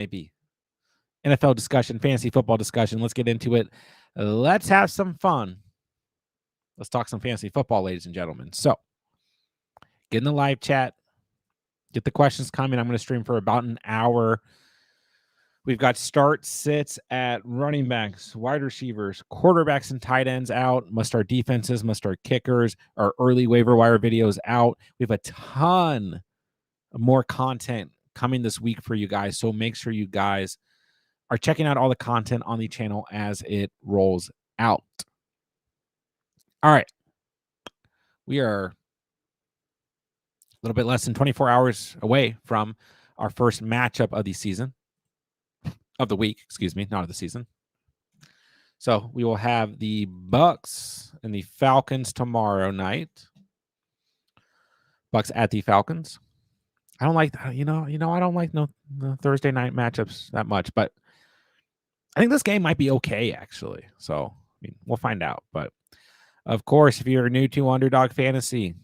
maybe NFL discussion, fantasy football discussion. Let's get into it. Let's have some fun. Let's talk some fantasy football, ladies and gentlemen. So, get in the live chat. Get the questions coming. I'm going to stream for about an hour. We've got start sits at running backs, wide receivers, quarterbacks, and tight ends out. Must start defenses, must start kickers. Our early waiver wire videos out. We have a ton more content coming this week for you guys. So make sure you guys are checking out all the content on the channel as it rolls out. All right. We are a little bit less than 24 hours away from our first matchup of the season, of the week, excuse me, not of the season. So we will have the Bucks and the Falcons tomorrow night. Bucks at the Falcons. I don't like, I don't like the Thursday night matchups that much, but I think this game might be okay, actually. So, I mean, we'll find out. But, of course, if you're new to Underdog Fantasy,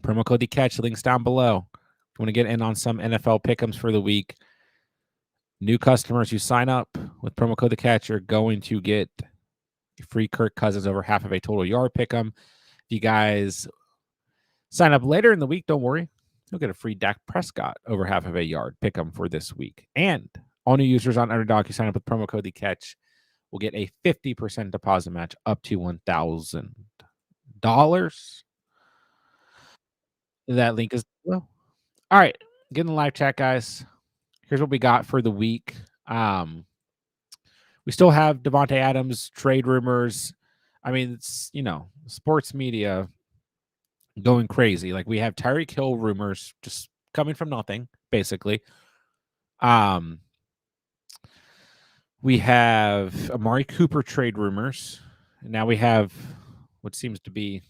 promo code the catch, links down below. If you want to get in on some NFL pick'ems for the week, new customers who sign up with promo code the catch are going to get free Kirk Cousins over half of a total yard pick'em. If you guys sign up later in the week, don't worry. You'll get a free Dak Prescott over half of a yard pick'em for this week. And all new users on Underdog who sign up with promo code the catch will get a 50% deposit match up to $1,000. That link is below. All right, get in the live chat, guys. Here's what we got for the week. We still have Davante Adams trade rumors. I mean, it's, sports media going crazy. Like, we have Tyreek Hill rumors just coming from nothing, basically. We have Amari Cooper trade rumors. And now we have what seems to be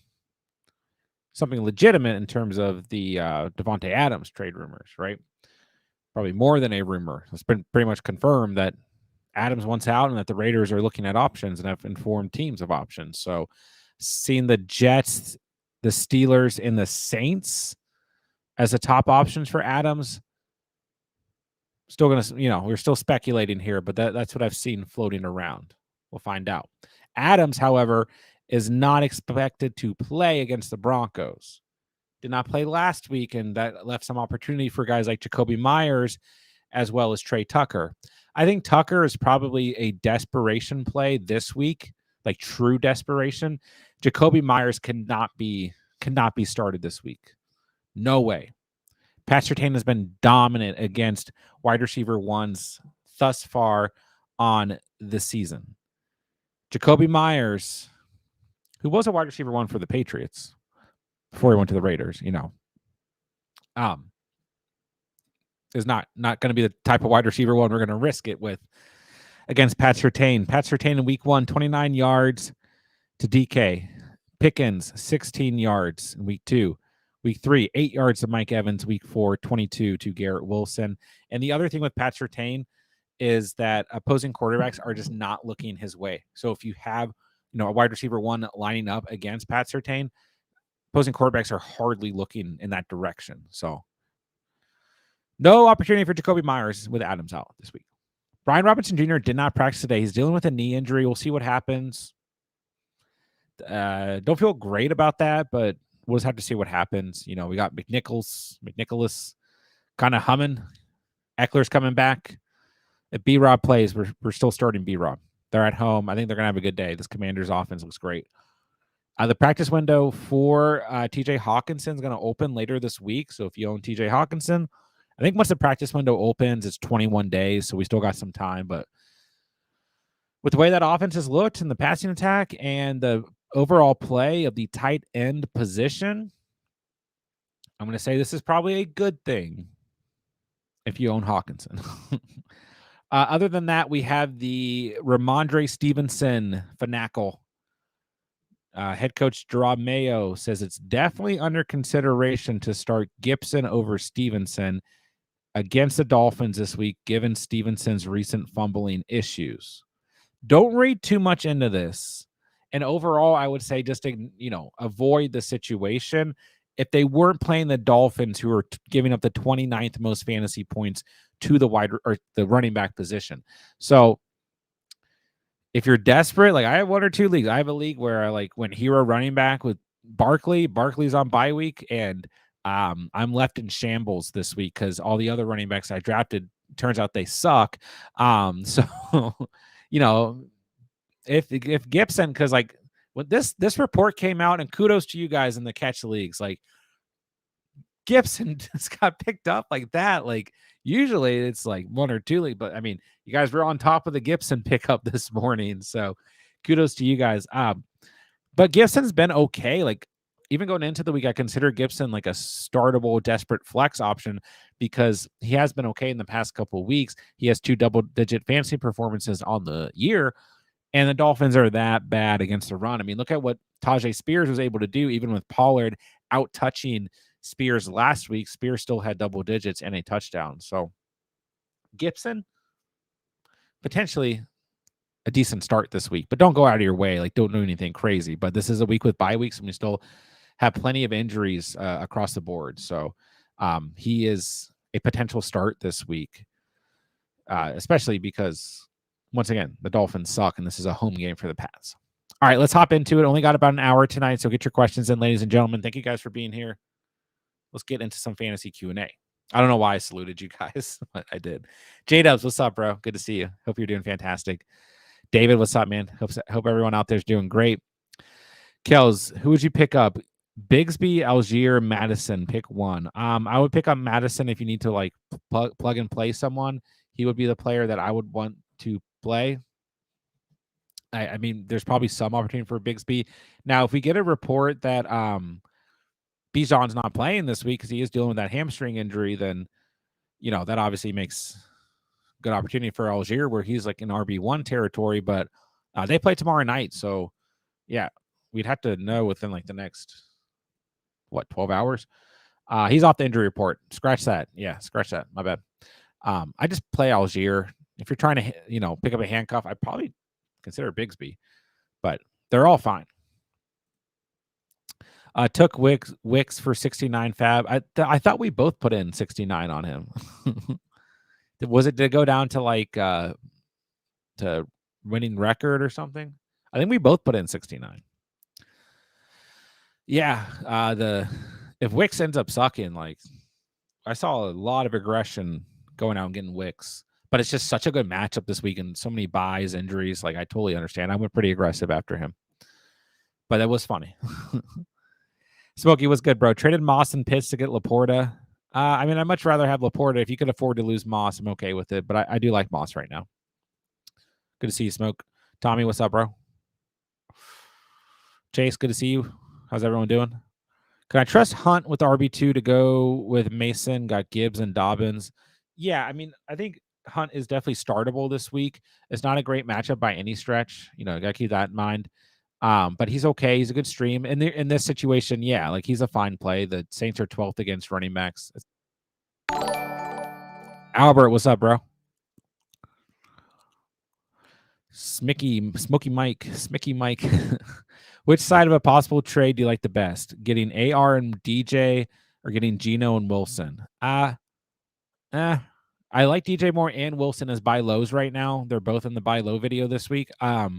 something legitimate in terms of the Davante Adams trade rumors, right? Probably more than a rumor. It's been pretty much confirmed that Adams wants out and that the Raiders are looking at options and have informed teams of options. So seeing the Jets, the Steelers, and the Saints as the top options for Adams, still going to, we're still speculating here, but that's what I've seen floating around. We'll find out. Adams, however, is not expected to play against the Broncos. Did not play last week, and that left some opportunity for guys like Jacoby Myers as well as Trey Tucker. I think Tucker is probably a desperation play this week, like true desperation. Jacoby Myers cannot be started this week. No way. Pat Surtain has been dominant against wide receiver ones thus far on the season. Jacoby Myers, who was a wide receiver one for the Patriots before he went to the Raiders, is not going to be the type of wide receiver one we're going to risk it with against Pat Surtain. Pat Surtain in week 1, 29 yards to DK. Pickens, 16 yards in week 2. Week 3, 8 yards to Mike Evans. Week 4, 22 to Garrett Wilson. And the other thing with Pat Surtain is that opposing quarterbacks are just not looking his way. So if you have, a wide receiver one lining up against Pat Surtain, opposing quarterbacks are hardly looking in that direction. So no opportunity for Jacoby Myers with Adams out this week. Brian Robinson Jr. did not practice today. He's dealing with a knee injury. We'll see what happens. Don't feel great about that, but we'll just have to see what happens. We got McNicholas kind of humming. Eckler's coming back. If B-Rob plays, we're still starting B-Rob. They're at home. I think they're going to have a good day. This Commanders offense looks great. The practice window for TJ Hawkinson is going to open later this week. So if you own TJ Hawkinson, I think once the practice window opens, it's 21 days. So we still got some time. But with the way that offense has looked in the passing attack and the overall play of the tight end position, I'm going to say this is probably a good thing if you own Hawkinson. Other than that, we have the Ramondre Stevenson Fanacle. Head coach Gerard Mayo says it's definitely under consideration to start Gibson over Stevenson against the Dolphins this week, given Stevenson's recent fumbling issues. Don't read too much into this. And overall, I would say just to, avoid the situation. if they weren't playing the Dolphins, who are giving up the 29th most fantasy points to the the running back position. So if you're desperate, like I have one or two leagues. I have a league where I like went hero running back with Barkley. Barkley's on bye week, and I'm left in shambles this week because all the other running backs I drafted turns out they suck. So you know, if Gibson, because like when this report came out, and kudos to you guys in the catch leagues, like Gibson just got picked up like that. Like usually it's like one or two league, but I mean, you guys were on top of the Gibson pickup this morning, so kudos to you guys. But Gibson's been okay. Like even going into the week, I consider Gibson like a startable, desperate flex option because he has been okay in the past couple of weeks. He has 2 double-digit fantasy performances on the year, and the Dolphins are that bad against the run. I mean, look at what Tajay Spears was able to do, even with Pollard out touching Spears last week. Spears still had double digits and a touchdown. So Gibson, potentially a decent start this week, but don't go out of your way. Like, don't do anything crazy. But this is a week with bye weeks, and we still have plenty of injuries across the board. So he is a potential start this week, especially because, once again, the Dolphins suck, and this is a home game for the Pats. All right, let's hop into it. Only got about an hour tonight, so get your questions in, ladies and gentlemen. Thank you guys for being here. Let's get into some fantasy Q&A. I don't know why I saluted you guys, but I did. J-Dubs, what's up, bro? Good to see you. Hope you're doing fantastic. David, what's up, man? Hope everyone out there is doing great. Kels, who would you pick up? Bigsby, Algier, Madison. Pick one. I would pick up Madison if you need to like plug and play someone. He would be the player that I would want to play. I mean, there's probably some opportunity for Bigsby. Now, if we get a report that Bijan's not playing this week because he is dealing with that hamstring injury, then that obviously makes good opportunity for Algier where he's like in RB1 territory. But they play tomorrow night, so yeah, we'd have to know within like the next 12 hours. He's off the injury report. Scratch that. Yeah, scratch that. My bad. I just play Algier. If you're trying to pick up a handcuff, I'd probably consider Bigsby, but they're all fine. Took Wicks for 69 fab. I thought we both put in 69 on him. Was it to go down to like to winning record or something? I think we both put in 69. Yeah, if Wicks ends up sucking, like I saw a lot of aggression going out and getting Wicks, but it's just such a good matchup this week and so many buys, injuries. Like I totally understand. I went pretty aggressive after him, but it was funny. Smokey, what's good, bro? Traded Moss and Pitts to get Laporta. I mean, I'd much rather have Laporta. If you could afford to lose Moss, I'm okay with it, but I do like Moss right now. Good to see you, Smoke. Tommy, what's up, bro? Chase, good to see you. How's everyone doing? Can I trust Hunt with RB2 to go with Mason? Got Gibbs and Dobbins. Yeah, I mean, I think Hunt is definitely startable this week. It's not a great matchup by any stretch. Got to keep that in mind. But he's okay. He's a good stream. In this situation, yeah, like he's a fine play. The Saints are 12th against running backs. Albert, what's up, bro? Smoky Mike. Which side of a possible trade do you like the best? Getting AR and DJ or getting Geno and Wilson? I like DJ more and Wilson as buy lows right now. They're both in the buy low video this week. If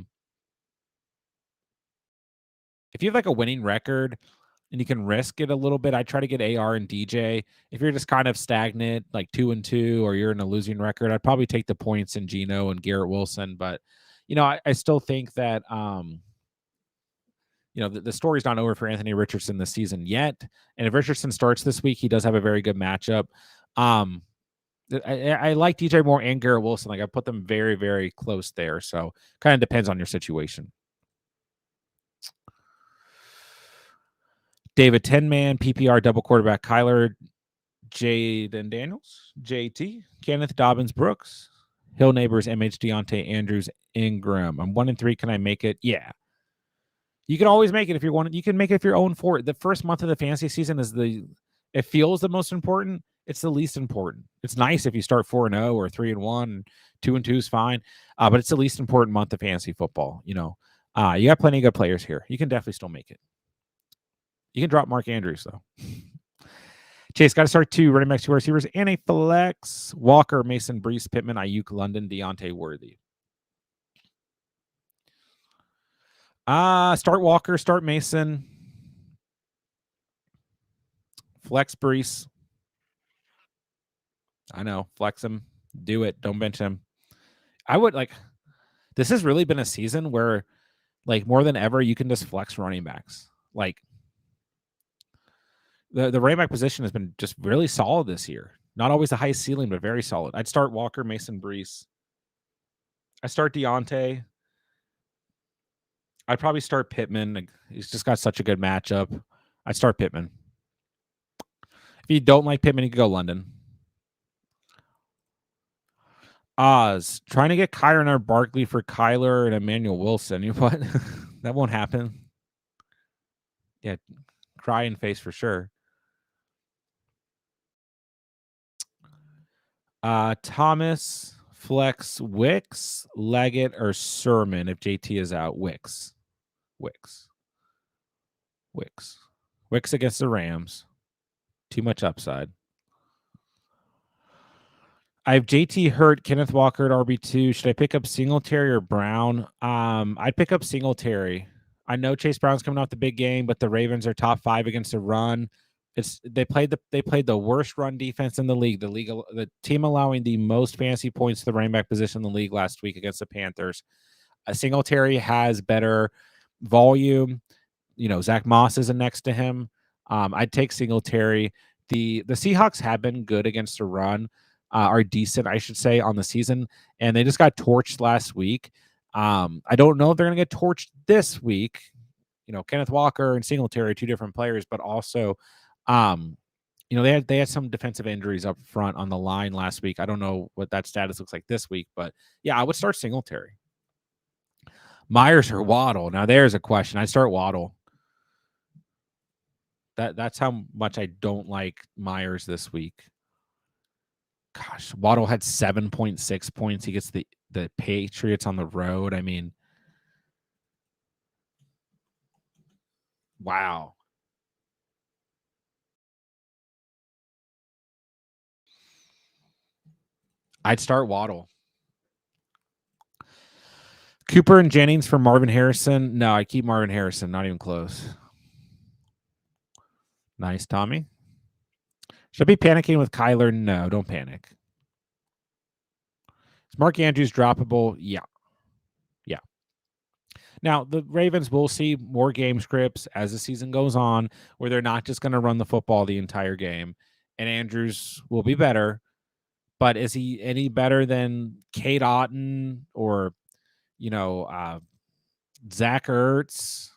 you have like a winning record and you can risk it a little bit, I try to get AR and DJ. If you're just kind of stagnant, like 2-2, or you're in a losing record, I'd probably take the points in Geno and Garrett Wilson. But I still think that the story's not over for Anthony Richardson this season yet. And if Richardson starts this week, he does have a very good matchup. I like DJ Moore and Garrett Wilson. Like I put them very, very close there. So kind of depends on your situation. David 10-man, PPR double quarterback, Kyler, Jaden Daniels, JT, Kenneth, Dobbins, Brooks, Hill Neighbors, MH, Deontay, Andrews, Ingram. I'm 1-3. Can I make it? Yeah. You can always make it if you want. You can make it if you're 0-4. The first month of the fantasy season it feels the most important. It's the least important. It's nice if you start 4-0 or 3-1, 2-2 is fine. But it's the least important month of fantasy football. You got plenty of good players here. You can definitely still make it. You can drop Mark Andrews, though. Chase, got to start 2 running backs, 2 receivers, and a flex. Walker, Mason, Brees, Pittman, Ayuk, London, Deontay, Worthy. Start Walker, start Mason. Flex Brees. I know. Flex him. Do it. Don't bench him. I would like. This has really been a season where, like, more than ever, you can just flex running backs. Like, the running back position has been just really solid this year. Not always the highest ceiling, but very solid. I'd start Walker, Mason, Brees. I start Deontay. I'd probably start Pittman. He's just got such a good matchup. I'd start Pittman. If you don't like Pittman, you can go London. Oz trying to get Kyron or Barkley for Kyler and Emmanuel Wilson. You know what? That won't happen. Yeah, crying face for sure. Thomas, Flex, Wicks, Leggett, or Sermon if JT is out. Wicks against the Rams. Too much upside. I have JT hurt, Kenneth Walker at RB2. Should I pick up Singletary or Brown? I'd pick up Singletary. I know Chase Brown's coming off the big game, but the Ravens are top 5 against the run. They played the worst run defense in the league. The team allowing the most fantasy points to the running back position in the league last week against the Panthers. Singletary has better volume. You know, Zach Moss isn't next to him. I'd take Singletary. The Seahawks have been good against the run, are decent, I should say, on the season, and they just got torched last week. I don't know if they're going to get torched this week. You know, Kenneth Walker and Singletary are 2 different players, but also, you know, they had some defensive injuries up front on the line last week. I don't know what that status looks like this week, but yeah, I would start Singletary. Myers or Waddle? Now there's a question. I start Waddle. That's how much I don't like Myers this week. Gosh, Waddle had 7.6 points. He gets the Patriots on the road. I mean, wow. I'd start Waddle. Cooper and Jennings for Marvin Harrison. No, I keep Marvin Harrison. Not even close. Nice, Tommy. Should I be panicking with Kyler? No, don't panic. Is Mark Andrews droppable? Yeah. Now, the Ravens will see more game scripts as the season goes on where they're not just going to run the football the entire game, and Andrews will be better. But is he any better than Kate Otten or, you know, Zach Ertz,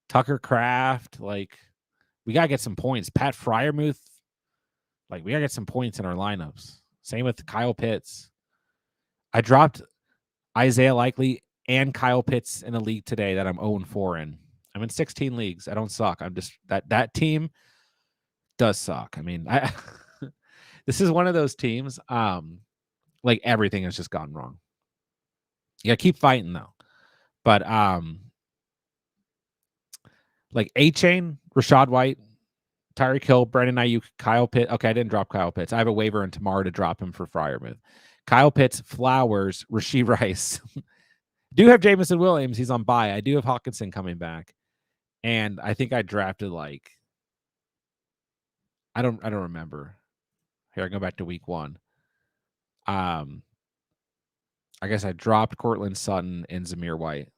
Tucker Kraft? Like, we got to get some points. Pat Freiermuth, like, we got to get some points in our lineups. Same with Kyle Pitts. I dropped Isaiah Likely and Kyle Pitts in a league today that I'm 0-4 in. I'm in 16 leagues. I don't suck. I'm just that team does suck. I mean, this is one of those teams. Like, everything has just gone wrong. You gotta keep fighting though. But like A-Chain, Rashad White, Tyreek Hill, Brandon Ayuk, Kyle Pitts. Okay, I didn't drop Kyle Pitts. I have a waiver in tomorrow to drop him for Freiermuth. Kyle Pitts, Flowers, Rashee Rice. Do have Jameson Williams. He's on bye. I do have Hawkinson coming back. And I think I drafted like I don't remember. Here, I go back to week 1. I guess I dropped Cortland Sutton and Zamir White.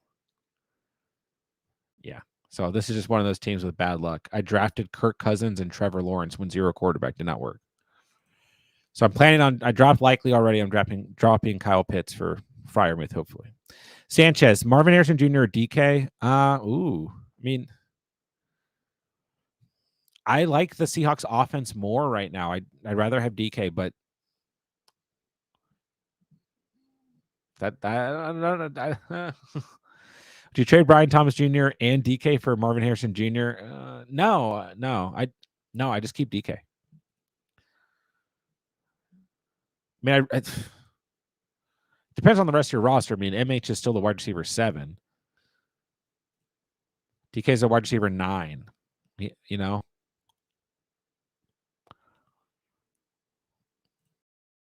Yeah. So this is just one of those teams with bad luck. I drafted Kirk Cousins and Trevor Lawrence when 0 quarterback did not work. So I'm planning on, I dropped Likely already. I'm dropping Kyle Pitts for Freiermuth, hopefully. Sanchez, Marvin Harrison Jr. or DK? I mean, I like the Seahawks offense more right now. I'd rather have DK, but do you trade Brian Thomas Jr. and DK for Marvin Harrison Jr.? No. I just keep DK. I mean, it depends on the rest of your roster. I mean, MH is still the wide receiver 7. DK is a wide receiver 9. You know,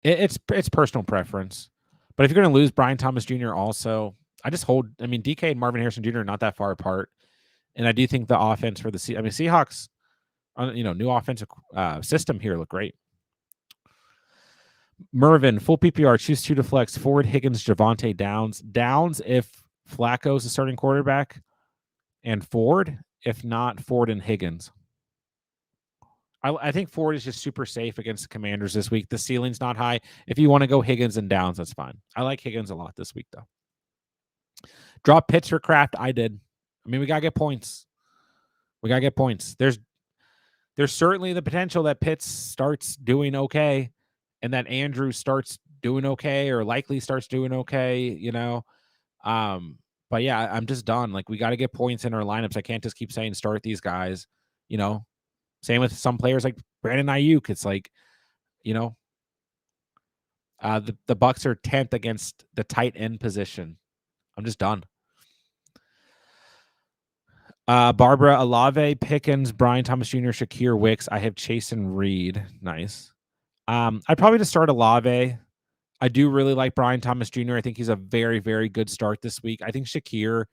it's personal preference. But if you're going to lose Brian Thomas Jr. also, I just hold. I mean, DK and Marvin Harrison Jr. are not that far apart, and I do think the offense for the Seahawks, new offensive system here look great. Mervin, full PPR, choose 2 to flex. Ford, Higgins, Javante, Downs. Downs if Flacco's the starting quarterback, and Ford if not Ford and Higgins. I think Ford is just super safe against the Commanders this week. The ceiling's not high. If you want to go Higgins and Downs, that's fine. I like Higgins a lot this week, though. Drop Pitts for Kraft. I did. I mean, we got to get points. There's certainly the potential that Pitts starts doing okay and that Andrews starts doing okay or likely starts doing okay, But yeah, I'm just done. Like, we got to get points in our lineups. I can't just keep saying start these guys, Same with some players like Brandon Ayuk. It's like, the Bucs are 10th against the tight end position. I'm just done. Barbara, Olave, Pickens, Brian Thomas Jr., Shakir, Wicks. I have Chase and Reed. Nice. I'd probably just start Olave. I do really like Brian Thomas Jr. I think he's a very, very good start this week. I think Shakir,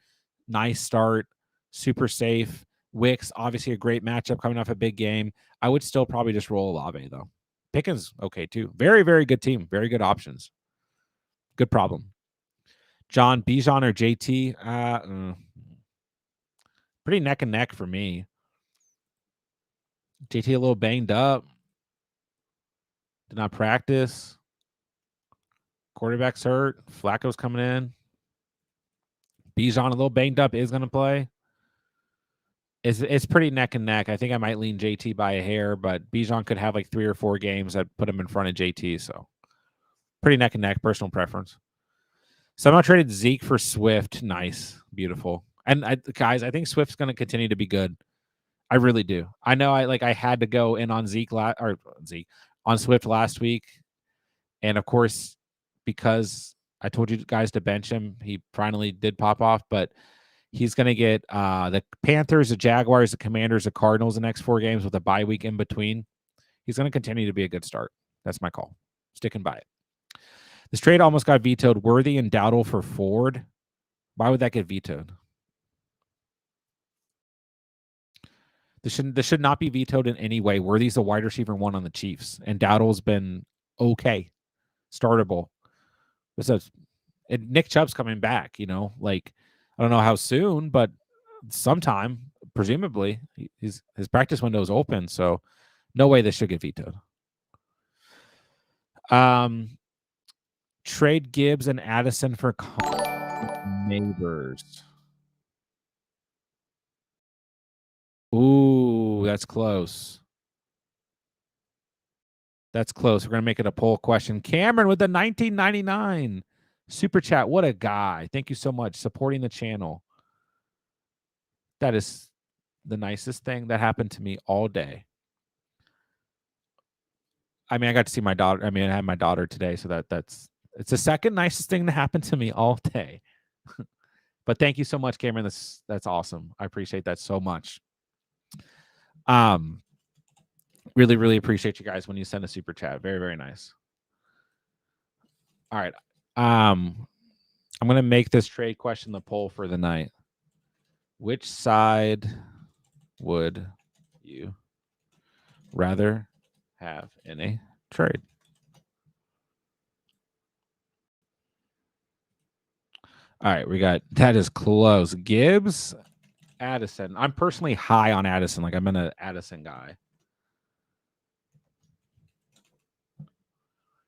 nice start, super safe. Wicks, obviously a great matchup coming off a big game. I would still probably just roll Olave, though. Pickens, okay, too. Very, very good team. Very good options. Good problem. John, Bijan or JT? Pretty neck and neck for me. JT a little banged up. Did not practice. Quarterback's hurt. Flacco's coming in. Bijan a little banged up, is going to play. It's pretty neck and neck. I think I might lean JT by a hair, but Bijan could have like 3 or 4 games that put him in front of JT. So pretty neck and neck, personal preference. Somehow traded Zeke for Swift. Nice. Beautiful. And guys, I think Swift's going to continue to be good. I really do. I know I had to go in on on Swift last week. And of course, because I told you guys to bench him, he finally did pop off, but he's going to get the Panthers, the Jaguars, the Commanders, the Cardinals the next 4 games with a bye week in between. He's going to continue to be a good start. That's my call. Sticking by it. This trade almost got vetoed. Worthy and Dowdle for Ford. Why would that get vetoed? This should not be vetoed in any way. Worthy's the wide receiver 1 on the Chiefs, and Dowdle's been okay, startable. And Nick Chubb's coming back. I don't know how soon, but sometime, presumably, his practice window is open. So, no way this should get vetoed. Trade Gibbs and Addison for Neighbors. Ooh, that's close. That's close. We're going to make it a poll question. Cameron with the 1999 super chat. What a guy. Thank you so much. Supporting the channel. That is the nicest thing that happened to me all day. I mean, I got to see my daughter. I had my daughter today, so it's the second nicest thing to happen to me all day. But thank you so much, Cameron. That's awesome. I appreciate that so much. Really, really appreciate you guys when you send a super chat. Very, very nice. All right. I'm going to make this trade question the poll for the night. Which side would you rather have in a trade? All right, that is close. Gibbs, Addison. I'm personally high on Addison. Like, I'm an Addison guy.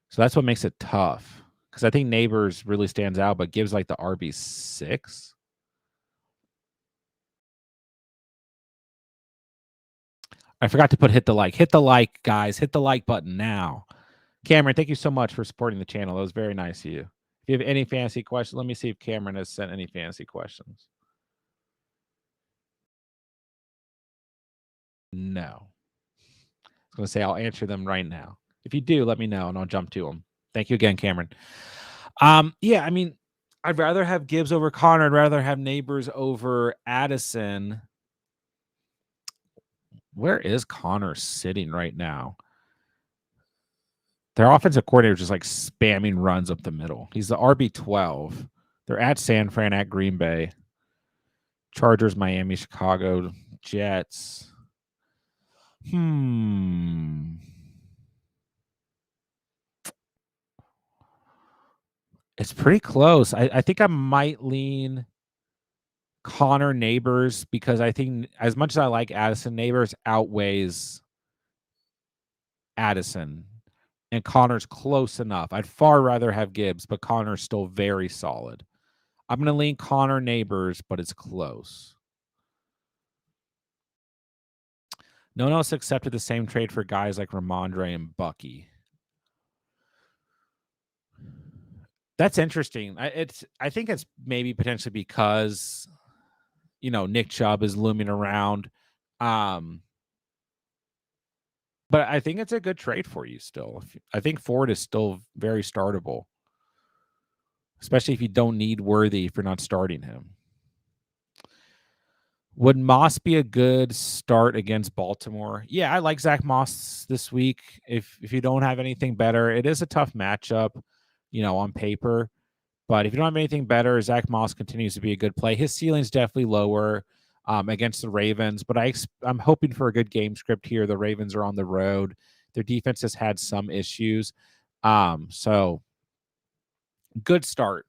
So that's what makes it tough. Because I think Neighbors really stands out, but Gibbs like the RB6. I forgot to put hit the like. Hit the like, guys. Hit the like button now. Cameron, thank you so much for supporting the channel. That was very nice of you. If you have any fantasy questions, let me see if Cameron has sent any fantasy questions. No. I was going to say I'll answer them right now. If you do, let me know and I'll jump to them. Thank you again, Cameron. Yeah, I mean, I'd rather have Gibbs over Connor. I'd rather have Neighbors over Addison. Where is Connor sitting right now? Their offensive coordinator is just like spamming runs up the middle. He's the RB12. They're at San Fran, at Green Bay. Chargers, Miami, Chicago, Jets. It's pretty close. I think I might lean Connor Neighbors because I think as much as I like Addison, Neighbors outweighs Addison. And Connor's close enough. I'd far rather have Gibbs, but Connor's still very solid. I'm going to lean Connor Neighbors, but it's close. No one else accepted the same trade for guys like Ramondre and Bucky. That's interesting. I think it's maybe potentially because, Nick Chubb is looming around. But I think it's a good trade for you still. I think Ford is still very startable, especially if you don't need Worthy if you're not starting him. Would Moss be a good start against Baltimore? Yeah, I like Zach Moss this week. If you don't have anything better, it is a tough matchup, on paper. But if you don't have anything better, Zach Moss continues to be a good play. His ceiling's definitely lower against the Ravens, but I'm hoping for a good game script here. The Ravens are on the road. Their defense has had some issues. So good start.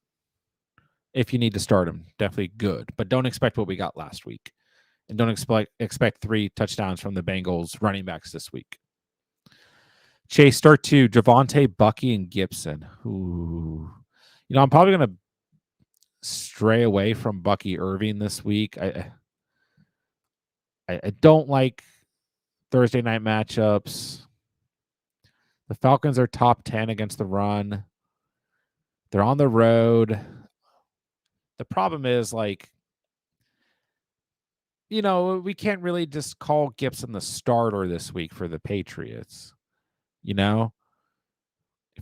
If you need to start him, definitely good. But don't expect what we got last week. And don't expect 3 touchdowns from the Bengals running backs this week. Chase, start 2, Javonte, Bucky, and Gibson. Ooh. I'm probably going to stray away from Bucky Irving this week. I don't like Thursday night matchups. The Falcons are top 10 against the run. They're on the road. The problem is, we can't really just call Gibson the starter this week for the Patriots. If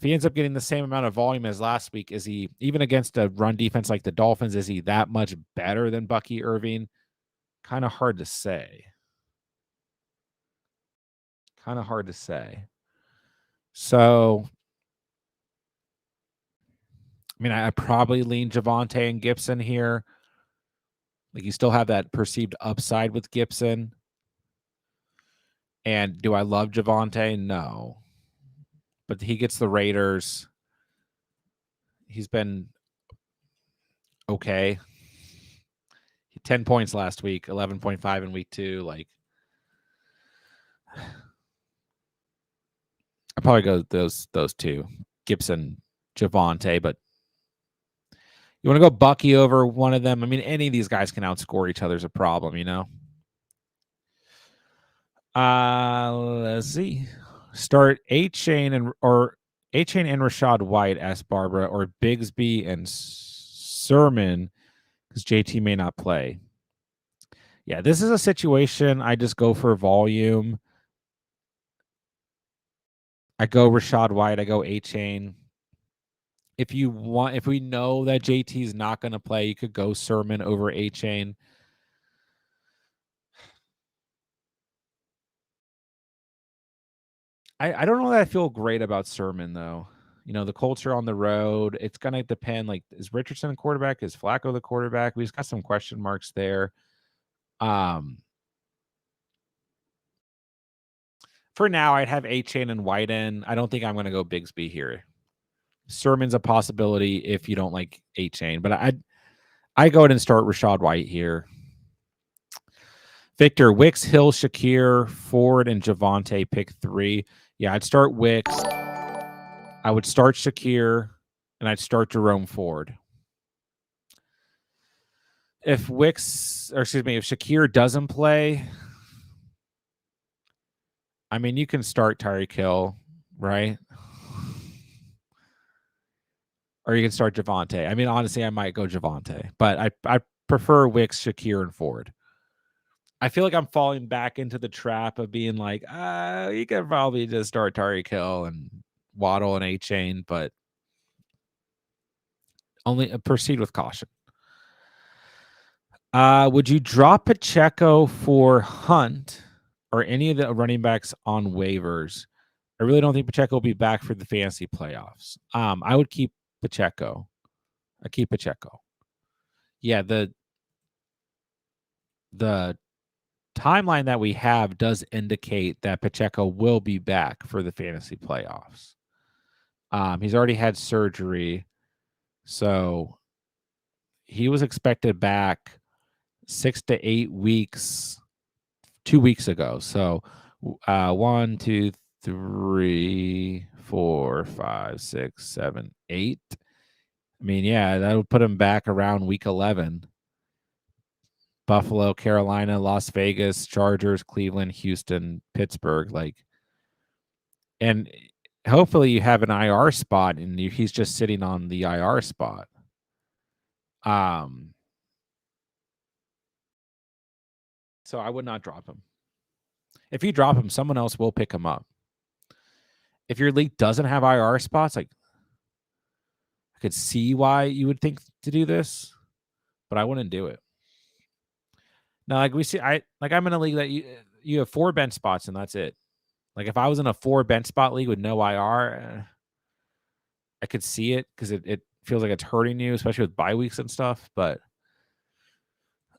he ends up getting the same amount of volume as last week, is he, even against a run defense like the Dolphins, is he that much better than Bucky Irving? Kind of hard to say. So, I probably lean Javonte and Gibson here. You still have that perceived upside with Gibson. And do I love Javonte? No. But he gets the Raiders. He's been okay. 10 points last week, 11.5 in week 2. I'd probably go those 2, Gibson, Javonte, but you want to go Bucky over one of them? Any of these guys can outscore each other is a problem, Let's see. Start A-Chain and Rashad White, asked Barbara, or Bigsby and Sermon, because JT may not play. Yeah, this is a situation I just go for volume. I go Rashad White. I go A-Chain. If we know that JT is not going to play, you could go Sermon over A-Chain. I don't know that I feel great about Sermon, though. The culture on the road, it's going to depend. Is Richardson a quarterback? Is Flacco the quarterback? We've got some question marks there. For now, I'd have A-Chain and White in. I don't think I'm going to go Bigsby here. Sermon's a possibility if you don't like A-Chain, but I go ahead and start Rashad White here. Victor, Wicks, Hill, Shakir, Ford, and Javonte, pick 3. Yeah, I'd start Wicks. I would start Shakir, and I'd start Jerome Ford. If Shakir doesn't play, you can start Tyreek Hill, right? Or you can start Javonte. Honestly, I might go Javonte, but I prefer Wicks, Shakir, and Ford. I feel like I'm falling back into the trap of being like, you could probably just start Tyreek Hill and Waddle and A-Chain, but only proceed with caution. Would you drop Pacheco for Hunt or any of the running backs on waivers, I really don't think Pacheco will be back for the fantasy playoffs. I would keep Pacheco. I keep Pacheco. Yeah, the timeline that we have does indicate that Pacheco will be back for the fantasy playoffs. He's already had surgery, so he was expected back 6 to 8 weeks, 2 weeks ago. So 1, 2, 3, 4, 5, 6, 7, 8. I mean, yeah, that would put him back around week 11. Buffalo, Carolina, Las Vegas, Chargers, Cleveland, Houston, Pittsburgh, and hopefully you have an IR spot and he's just sitting on the IR spot. So I would not drop him. If you drop him, someone else will pick him up. If your league doesn't have IR spots, I could see why you would think to do this, but I wouldn't do it. Now, I'm in a league that you have 4 bench spots and that's it. Like if I was in a 4 bench spot league with no IR, I could see it because it feels like it's hurting you, especially with bye weeks and stuff. But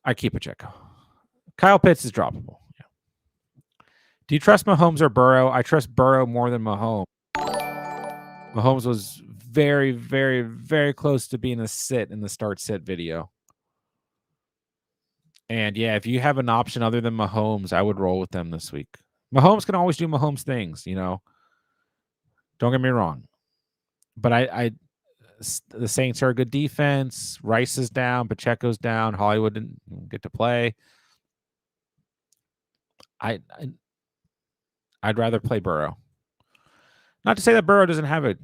I keep Pacheco. Kyle Pitts is droppable. Yeah. Do you trust Mahomes or Burrow? I trust Burrow more than Mahomes. Mahomes was very, very, very close to being a sit in the start-sit video. And yeah, if you have an option other than Mahomes, I would roll with them this week. Mahomes can always do Mahomes things, Don't get me wrong. But the Saints are a good defense. Rice is down. Pacheco's down. Hollywood didn't get to play. I'd rather play Burrow. Not to say that Burrow doesn't have a,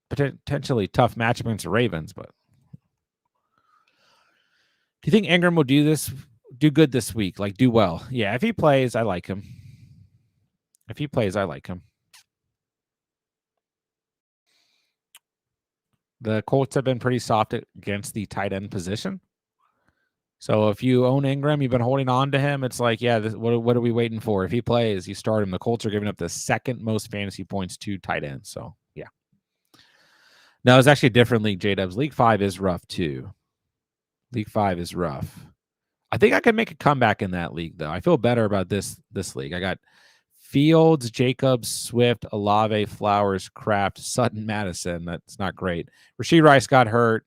potentially tough matchup against the Ravens, but do you think Ingram will do good this week? Like do well? Yeah, if he plays, I like him. The Colts have been pretty soft against the tight end position. So if you own Ingram, you've been holding on to him. It's like, yeah, what are we waiting for? If he plays, you start him. The Colts are giving up the second most fantasy points to tight ends. So yeah. No, it's actually a different league, J-Dubs. League 5 is rough too. League 5 is rough. I think I can make a comeback in that league, though. I feel better about this league. I got Fields, Jacobs, Swift, Olave, Flowers, Kraft, Sutton, Madison. That's not great. Rashee Rice got hurt.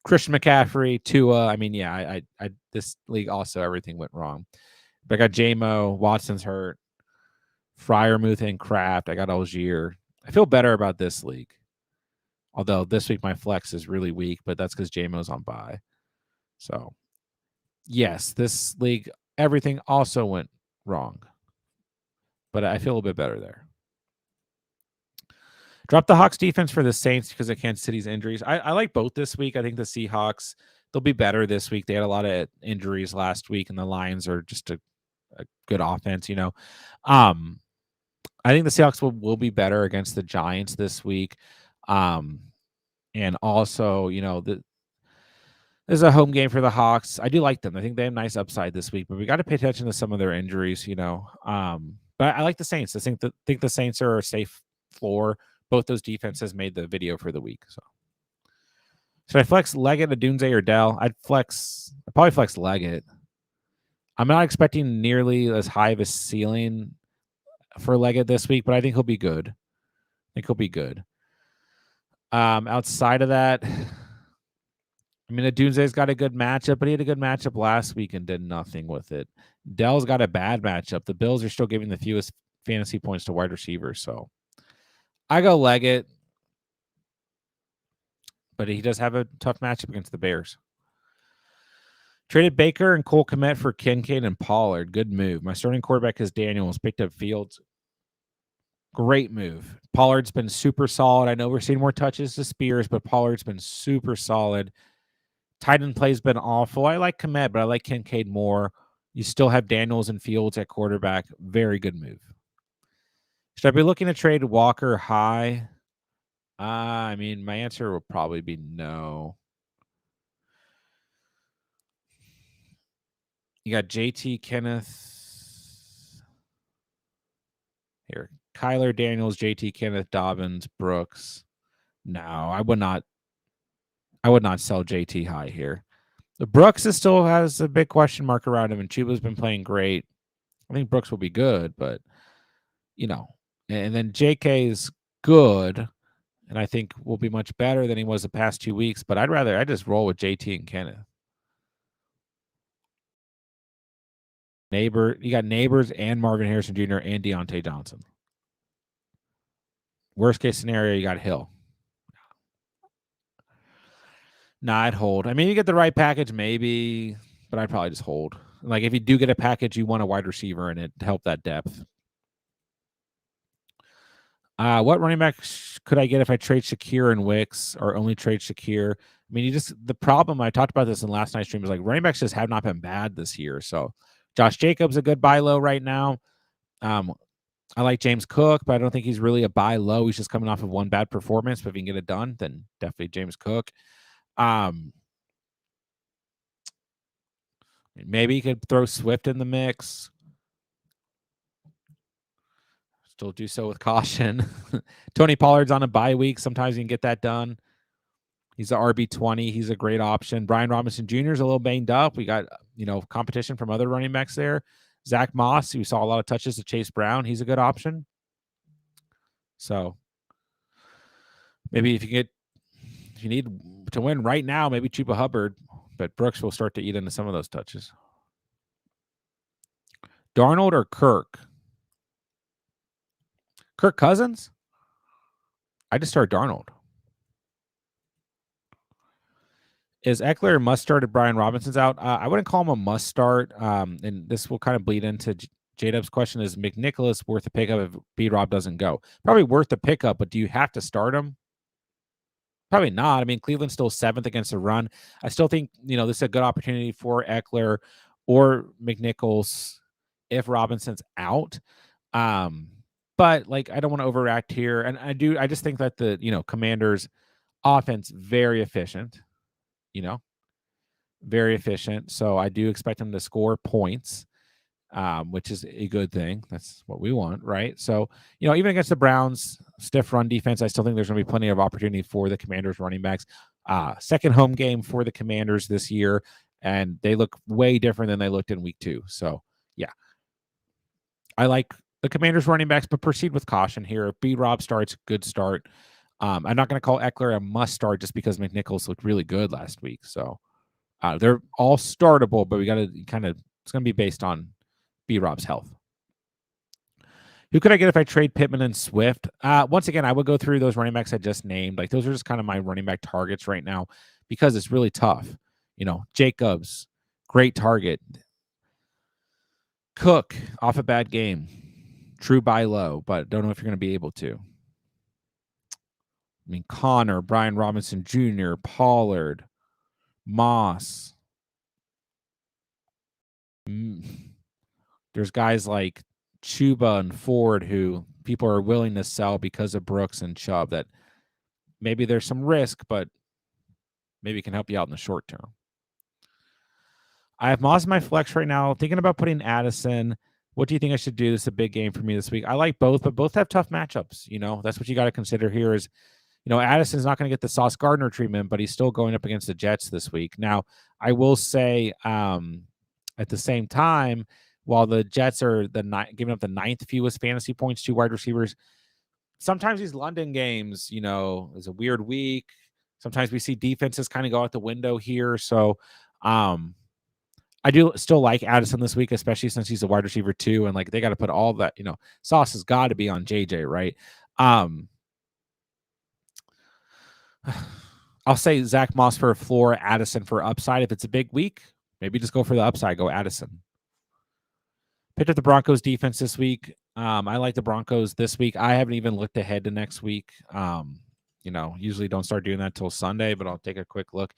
Christian McCaffrey, Tua. I mean, yeah, I this league also everything went wrong. But I got JMO, Watson's hurt, Freiermuth and Kraft. I got Algier. I feel better about this league. Although this week my flex is really weak, but that's because JMO's on bye. So yes, this league, everything also went wrong. But I feel a bit better there. Drop the Hawks defense for the Saints because of Kansas City's injuries. I like both this week. I think the Seahawks, they'll be better this week. They had a lot of injuries last week, and the Lions are just a good offense, I think the Seahawks will be better against the Giants this week. And also, this is a home game for the Hawks. I do like them. I think they have nice upside this week, but we got to pay attention to some of their injuries, But I like the Saints. I think the Saints are a safe floor. Both those defenses made the video for the week. So should I flex Leggett, Adunze, or Dell? I'd probably flex Leggett. I'm not expecting nearly as high of a ceiling for Leggett this week, but I think he'll be good. Outside of that, I mean, Adunze's got a good matchup, but he had a good matchup last week and did nothing with it. Dell's got a bad matchup. The Bills are still giving the fewest fantasy points to wide receivers, so I go Leggett, but he does have a tough matchup against the Bears. Traded Baker and Cole Kmet for Kincaid and Pollard. Good move. My starting quarterback is Daniels. Picked up Fields. Great move. Pollard's been super solid. I know we're seeing more touches to Spears, but Pollard's been super solid. Tight end play's been awful. I like Kmet, but I like Kincaid more. You still have Daniels and Fields at quarterback. Very good move. Should I be looking to trade Walker high? I mean, my answer will probably be no. You got JT Kenneth here. Kyler Daniels, JT Kenneth, Dobbins, Brooks. No, I would not sell JT high here. The Brooks still has a big question mark around him, and Chuba's been playing great. I think Brooks will be good, but and then JK is good, and I think will be much better than he was the past 2 weeks. But I just roll with JT and Kenneth. You got Neighbors and Marvin Harrison Jr. and Deontay Johnson. Worst case scenario, you got Hill. Nah, I'd hold. I mean, you get the right package, maybe, but I'd probably just hold. Like, if you do get a package, you want a wide receiver in it to help that depth. What running back could I get if I trade Shakir and Wicks or only trade Shakir? I mean, the problem, I talked about this in last night's stream, is like running backs just have not been bad this year. So Josh Jacobs a good buy low right now. I like James Cook, but I don't think he's really a buy low. He's just coming off of one bad performance. But if he can get it done, then definitely James Cook. Maybe you could throw Swift in the mix. Still do so with caution. Tony Pollard's on a bye week. Sometimes you can get that done. He's a RB20. He's a great option. Brian Robinson Jr. is a little banged up. We got, competition from other running backs there. Zach Moss, who saw a lot of touches to Chase Brown. He's a good option. So maybe if you need to win right now, maybe Chuba Hubbard, but Brooks will start to eat into some of those touches. Darnold or Kirk? Kirk Cousins? I just start Darnold. Is Eckler a must start if Brian Robinson's out? I wouldn't call him a must start. And this will kind of bleed into J-Dub's question. Is McNicholas worth a pickup if B-Rob doesn't go? Probably worth the pickup, but do you have to start him? Probably not. I mean, Cleveland's still 7th against the run. I still think, this is a good opportunity for Eckler or McNichols if Robinson's out. But I don't want to overact here. And I just think that the, Commanders offense, very efficient. Very efficient. So I do expect them to score points, which is a good thing. That's what we want, right? So, even against the Browns, stiff run defense, I still think there's going to be plenty of opportunity for the Commanders running backs. Second home game for the Commanders this year, and they look way different than they looked in week 2. So, yeah. I like the Commanders running backs, but proceed with caution here. If B-Rob starts, good start. I'm not going to call Eckler a must start just because McNichols looked really good last week. So they're all startable, but we got to it's going to be based on B-Rob's health. Who could I get if I trade Pittman and Swift? Once again, I would go through those running backs I just named. Those are just kind of my running back targets right now because it's really tough. Jacobs, great target. Cook, off a bad game. True buy low, but don't know if you're going to be able to. I mean, Connor, Brian Robinson Jr., Pollard, Moss. There's guys like Chuba and Ford who people are willing to sell because of Brooks and Chubb that maybe there's some risk, but maybe can help you out in the short term. I have Moss in my flex right now. Thinking about putting Addison. What do you think I should do? This is a big game for me this week. I like both, but both have tough matchups. That's what you got to consider here is, Addison's not going to get the Sauce Gardner treatment, but he's still going up against the Jets this week. Now, I will say at the same time, while the Jets are giving up the 9th fewest fantasy points to wide receivers, sometimes these London games, is a weird week. Sometimes we see defenses kind of go out the window here. So I do still like Addison this week, especially since he's a wide receiver too. And they got to put all that, Sauce has got to be on JJ, right? I'll say Zach Moss for a floor, Addison for upside. If it's a big week, maybe just go for the upside, go Addison. Picked up the Broncos defense this week. I like the Broncos this week. I haven't even looked ahead to next week. Usually don't start doing that till Sunday, but I'll take a quick look.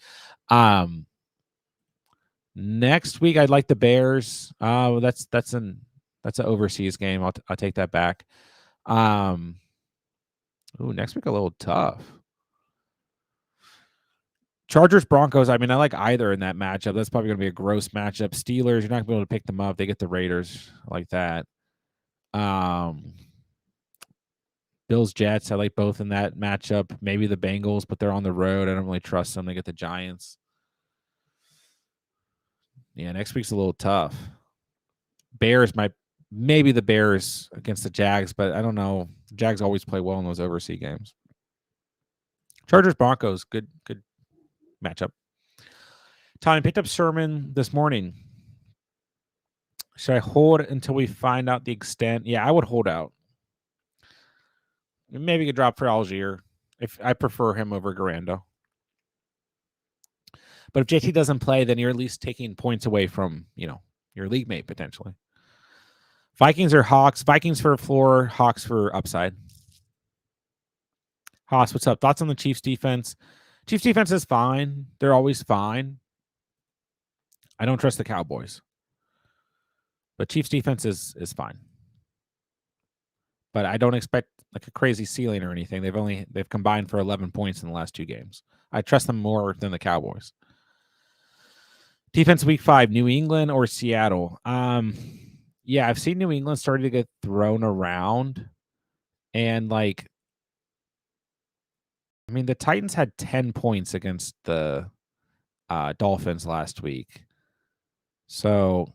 Next week, I'd like the Bears. That's an overseas game. I'll take that back. Next week a little tough. Chargers, Broncos, I mean, I like either in that matchup. That's probably going to be a gross matchup. Steelers, you're not going to be able to pick them up. They get the Raiders. I like that. Bills, Jets, I like both in that matchup. Maybe the Bengals, but they're on the road. I don't really trust them. They get the Giants. Yeah, next week's a little tough. Bears might, maybe the Bears against the Jags, but I don't know. Jags always play well in those overseas games. Chargers, Broncos, good matchup. Tommy picked up Sermon this morning. Should I hold until we find out the extent? Yeah, I would hold out. Maybe you could drop for Algier if I prefer him over Garando. But if JT doesn't play, then you're at least taking points away from, your league mate potentially. Vikings or Hawks? Vikings for floor, Hawks for upside. Haas, what's up? Thoughts on the Chiefs defense? Chiefs defense is fine. They're always fine. I don't trust the Cowboys. But Chiefs defense is fine. But I don't expect like a crazy ceiling or anything. They've combined for 11 points in the last 2 games. I trust them more than the Cowboys. Defense week 5, New England or Seattle? Yeah, I've seen New England starting to get thrown around. And the Titans had 10 points against the Dolphins last week. So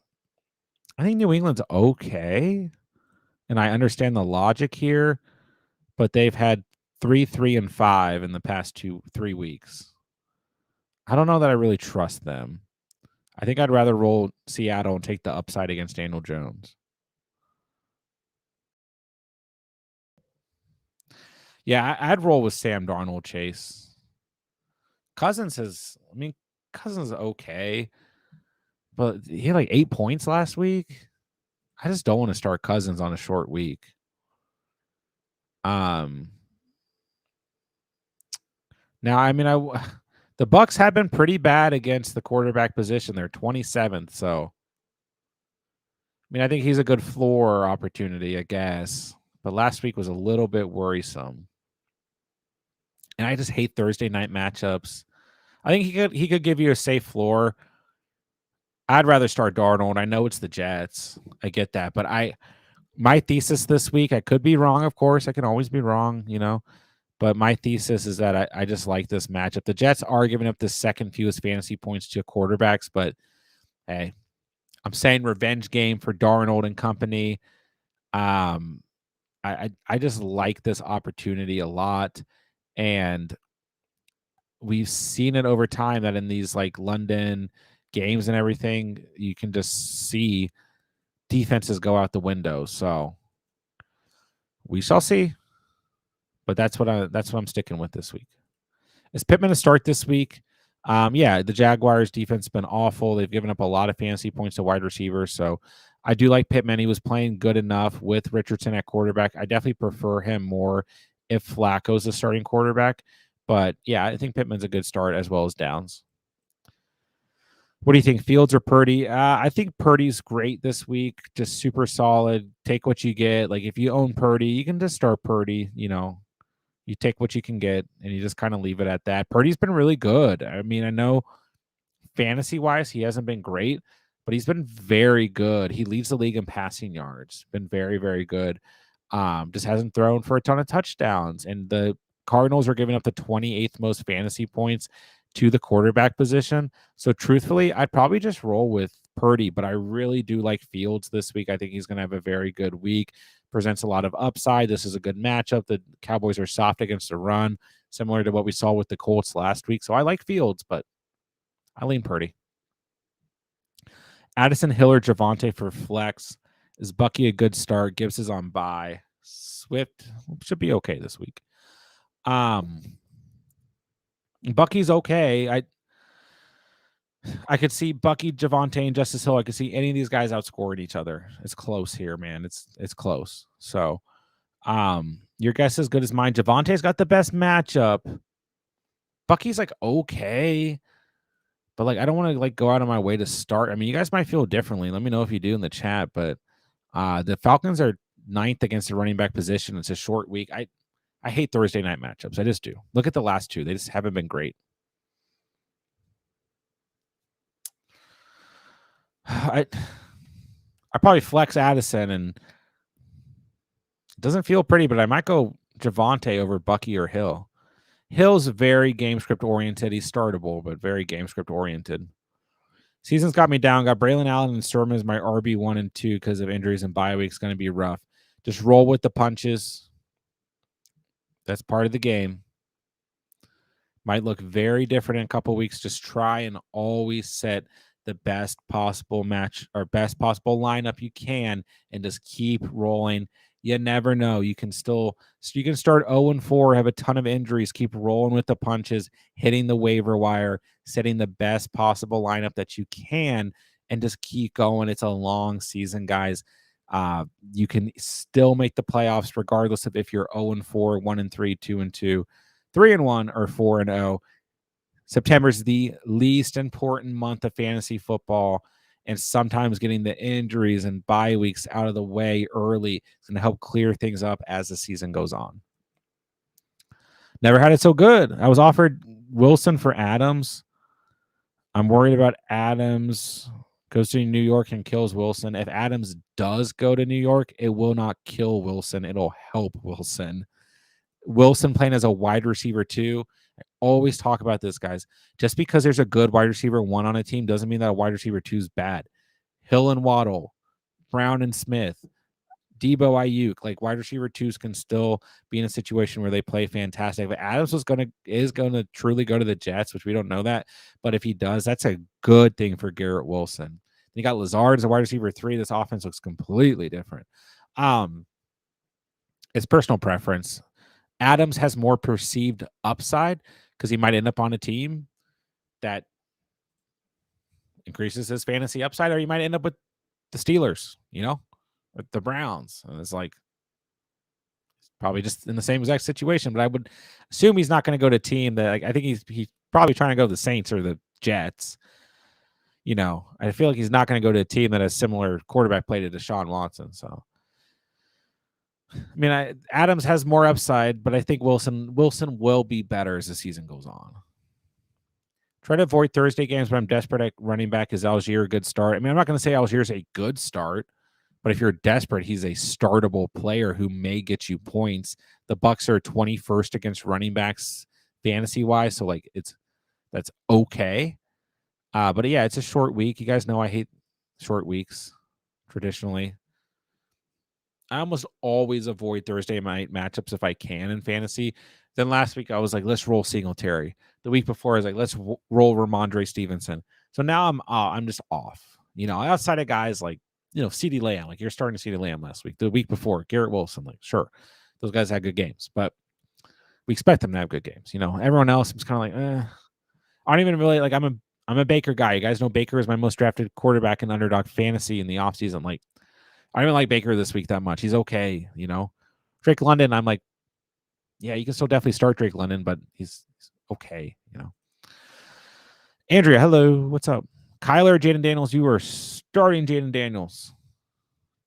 I think New England's okay. And I understand the logic here, but they've had 3, 3, and 5 in the past 3 weeks. I don't know that I really trust them. I think I'd rather roll Seattle and take the upside against Daniel Jones. Yeah, I'd roll with Sam Darnold, Chase. Cousins is okay, but he had 8 points last week. I just don't want to start Cousins on a short week. Now, the Bucs have been pretty bad against the quarterback position. They're 27th, so I think he's a good floor opportunity, I guess. But last week was a little bit worrisome. And I just hate Thursday night matchups. I think he could give you a safe floor. I'd rather start Darnold. I know it's the Jets. I get that, but my thesis this week, I could be wrong, of course. I can always be wrong, But my thesis is that I just like this matchup. The Jets are giving up the second fewest fantasy points to quarterbacks, but hey, I'm saying revenge game for Darnold and company. I just like this opportunity a lot, and we've seen it over time that in these London games and everything, you can just see defenses go out the window. So we shall see. But that's what I'm sticking with this week. Is Pittman a start this week? Yeah, the Jaguars defense has been awful. They've given up a lot of fantasy points to wide receivers. So I do like Pittman. He was playing good enough with Richardson at quarterback. I definitely prefer him more if Flacco's the starting quarterback. But yeah, I think Pittman's a good start as well as Downs. What do you think, Fields or Purdy? I think Purdy's great this week. Just super solid. Take what you get. If you own Purdy, you can just start Purdy. You take what you can get, and you just kind of leave it at that. Purdy's been really good. I know fantasy-wise he hasn't been great, but he's been very good. He leads the league in passing yards. Been very, very good. Just hasn't thrown for a ton of touchdowns. And the Cardinals are giving up the 28th most fantasy points to the quarterback position. So truthfully, I'd probably just roll with Purdy, but I really do like Fields this week. I think he's going to have a very good week. Presents a lot of upside. This is a good matchup. The Cowboys are soft against the run, similar to what we saw with the Colts last week. So I like Fields, but I lean Purdy. Addison Hill or Javonte for flex. Is Bucky a good start? Gibbs is on bye. Swift should be okay this week. Bucky's okay. I could see Bucky, Javonte, and Justice Hill. I could see any of these guys outscoring each other. It's close here, man. It's close. So, your guess is as good as mine. Javante's got the best matchup. Bucky's okay, but I don't want to go out of my way to start. You guys might feel differently. Let me know if you do in the chat. But the Falcons are 9th against the running back position. It's a short week. I hate Thursday night matchups. I just do. Look at the last 2. They just haven't been great. I probably flex Addison, and it doesn't feel pretty, but I might go Javonte over Bucky or Hill. Hill's very game script oriented. He's startable, but very game script oriented. Season's got me down. Got Braylon Allen and Sermon as my RB1 and 2 because of injuries and bye weeks. Going to be rough. Just roll with the punches. That's part of the game. Might look very different in a couple weeks. Just try and always set the best possible match or best possible lineup you can and just keep rolling. You never know. You can start 0-4, have a ton of injuries, keep rolling with the punches, hitting the waiver wire, setting the best possible lineup that you can, and just keep going. It's a long season, guys. You can still make the playoffs regardless of if you're 0-4, 1-3, 2-2, 3-1, or 4-0. September's the least important month of fantasy football, and sometimes getting the injuries and bye weeks out of the way early is going to help clear things up as the season goes on. Never had it so good. I was offered Wilson for Adams. I'm worried about Adams goes to New York and kills Wilson. If Adams does go to New York, it will not kill Wilson. It'll help Wilson. Wilson playing as a wide receiver too. I always talk about this, guys. Just because there's a good wide receiver 1 on a team doesn't mean that a wide receiver 2 is bad. Hill and Waddle, Brown and Smith, Debo Ayuk, like wide receiver 2s can still be in a situation where they play fantastic. But Adams is going to truly go to the Jets, which we don't know that. But if he does, that's a good thing for Garrett Wilson. You got Lazard as a wide receiver 3. This offense looks completely different. It's personal preference. Adams has more perceived upside because he might end up on a team that increases his fantasy upside, or he might end up with the Steelers, with the Browns. And it's like probably just in the same exact situation. But I would assume he's not going to go to a team that I think he's probably trying to go to the Saints or the Jets. I feel like he's not going to go to a team that has similar quarterback play to Deshaun Watson. So Adams has more upside, but I think Wilson will be better as the season goes on. Try to avoid Thursday games, but I'm desperate at running back. Is Algier a good start? I'm not going to say Algier is a good start, but if you're desperate, he's a startable player who may get you points. The Bucs are 21st against running backs fantasy-wise, so that's okay. But yeah, it's a short week. You guys know I hate short weeks traditionally. I almost always avoid Thursday night matchups if I can in fantasy. Then last week I was like, let's roll Singletary. The week before I was like, let's roll Ramondre Stevenson. So now I'm just off. Outside of guys like CeeDee Lamb, like you're starting to CeeDee Lamb last week. The week before Garrett Wilson, like sure, those guys had good games, but we expect them to have good games. Everyone else is kind of like, I don't even really like. I'm a Baker guy. You guys know Baker is my most drafted quarterback in Underdog fantasy in the offseason. Like, I don't even like Baker this week that much. He's okay, Drake London, I'm like, yeah, you can still definitely start Drake London, but he's okay, Andrea, hello, what's up? Kyler or Jaden Daniels? You are starting Jaden Daniels.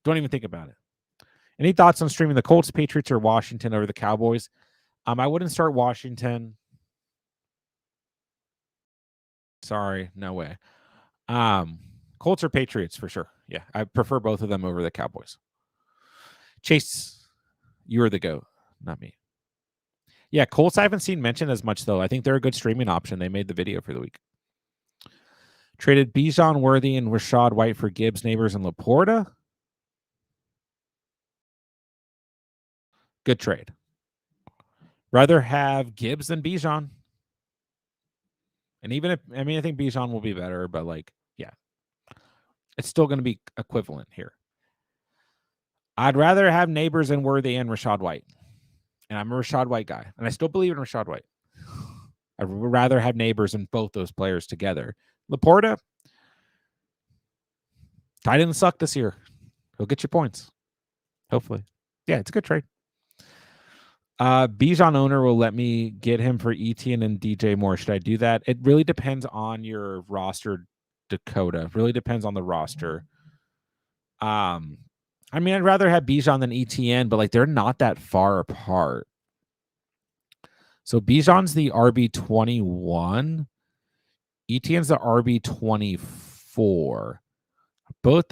Don't even think about it. Any thoughts on streaming the Colts, Patriots, or Washington over the Cowboys? I wouldn't start Washington. Sorry, no way. Colts or Patriots for sure. Yeah, I prefer both of them over the Cowboys. Chase, you're the GOAT, not me. Yeah, Colts I haven't seen mentioned as much, though. I think they're a good streaming option. They made the video for the week. Traded Bijan Worthy and Rachaad White for Gibbs, Neighbors, and Laporta. Good trade. Rather have Gibbs than Bijan. And even if, I think Bijan will be better, but yeah, it's still going to be equivalent here. I'd rather have Neighbors and Worthy and Rachaad White. And I'm a Rachaad White guy. And I still believe in Rachaad White. I'd rather have Neighbors and both those players together. Laporta, tight end suck this year. He'll get you points. Hopefully. Yeah, it's a good trade. Bijan owner will let me get him for Etienne and DJ Moore. Should I do that? It really depends on your roster, Dakota. Really depends on the roster. I'd rather have Bijan than Etienne, but they're not that far apart. So Bijan's the RB21. Etienne's the RB24. both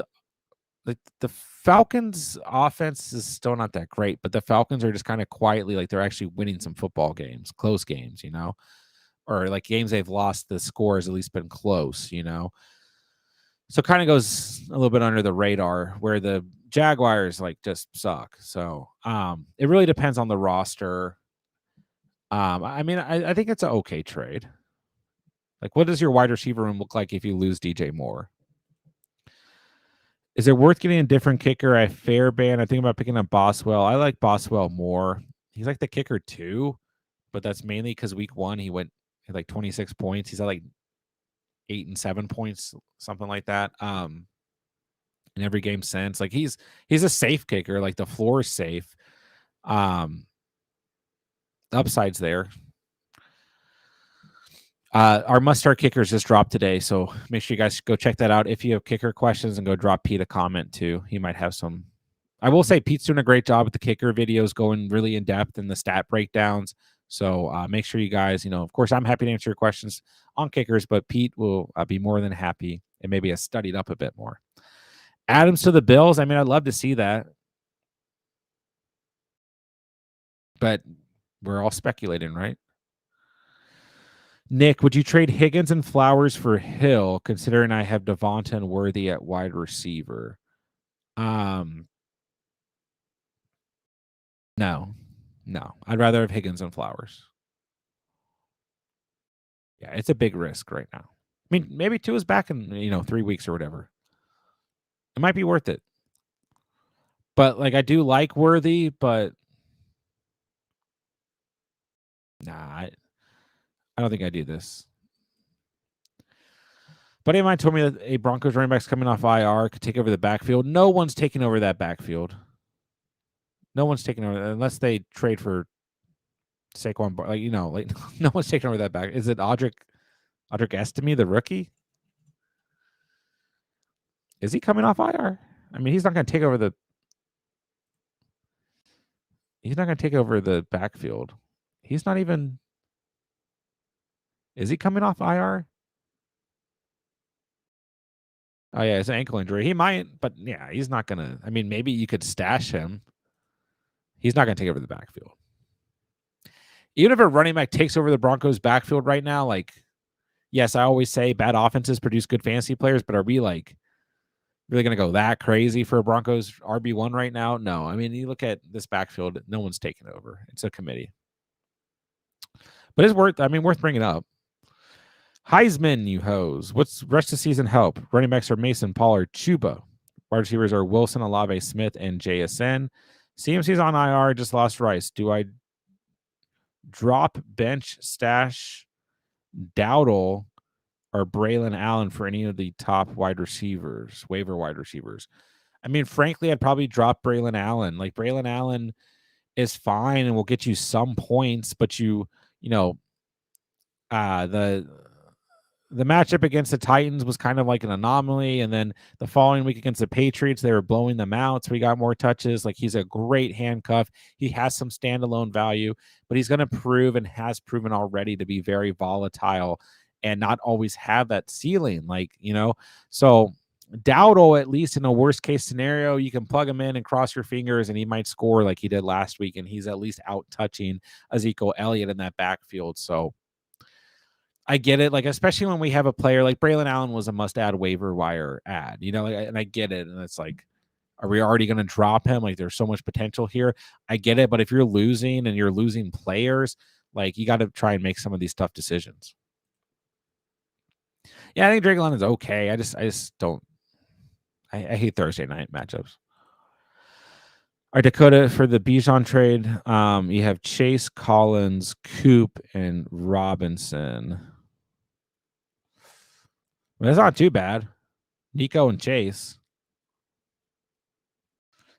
the Falcons offense is still not that great, but the Falcons are just kind of quietly like they're actually winning some football games, close games, or like games they've lost, the score has at least been close. So kind of goes a little bit under the radar where the Jaguars like just suck. So it really depends on the roster. I mean, I think it's an okay trade. Like, what does your wide receiver room look like if you lose DJ Moore? Is it worth getting a different kicker at Fairbairn? I think about picking up Boswell. I like Boswell more. He's like the kicker too, but that's mainly because week 1 he had like 26 points. He's at like 8 and 7 points, something like that. In every game since. Like he's a safe kicker. Like the floor is safe. The upside's there. Our must-start kickers just dropped today, so make sure you guys go check that out. If you have kicker questions, and go drop Pete a comment too. He might have some. I will say Pete's doing a great job with the kicker videos, going really in depth in the stat breakdowns. So make sure you guys, of course, I'm happy to answer your questions on kickers, but Pete will be more than happy and maybe has studied up a bit more. Adams to the Bills. I mean, I'd love to see that, but we're all speculating, right? Nick, would you trade Higgins and Flowers for Hill, considering I have Davante and Worthy at wide receiver? No. I'd rather have Higgins and Flowers. Yeah, it's a big risk right now. I mean, maybe Tua is back in 3 weeks or whatever. It might be worth it. But like, I do like Worthy, but I don't think I do this. Buddy of mine told me that a Broncos running back's coming off IR, could take over the backfield. No one's taking over that backfield. No one's taking over unless they trade for Saquon. No one's taking over that back. Is it Audric Estime, the rookie? Is he coming off IR? I mean, he's not going to take over the. He's not going to take over the backfield. He's not even. Is he coming off IR? Oh, yeah, it's an ankle injury. He might, but yeah, he's not going to. I mean, maybe you could stash him. He's not going to take over the backfield. Even if a running back takes over the Broncos backfield right now, like, yes, I always say bad offenses produce good fantasy players, but are we like really going to go that crazy for a Broncos RB1 right now? No. I mean, you look at this backfield, no one's taking over. It's a committee. But it's worth bringing up. Heisman, you hoes. What's rest of the season help? Running backs are Mason, Pollard, Chuba. Wide receivers are Wilson, Olave, Smith, and JSN. CMC's on IR, just lost Rice. Do I drop, bench, stash, Dowdle, or Braylon Allen for any of the top waiver wide receivers? I mean, frankly, I'd probably drop Braylon Allen. Like, Braylon Allen is fine and will get you some points, but the matchup against the Titans was kind of like an anomaly. And then the following week against the Patriots, they were blowing them out. So he got more touches. Like, he's a great handcuff. He has some standalone value, but he's going to prove and has proven already to be very volatile and not always have that ceiling. So Dowdle, at least in a worst case scenario, you can plug him in and cross your fingers and he might score like he did last week. And he's at least out touching Ezekiel Elliott in that backfield. So I get it, like, especially when we have a player like Braylon Allen was a must-add waiver wire ad, and I get it. And it's like, are we already going to drop him? Like, there's so much potential here. I get it, but if you're losing and you're losing players, like, you got to try and make some of these tough decisions. Yeah, I think Drake London's okay. I just don't. I hate Thursday night matchups. All right, Dakota, for the Bijan trade, you have Chase, Collins, Coop, and Robinson. That's not too bad. Nico and Chase.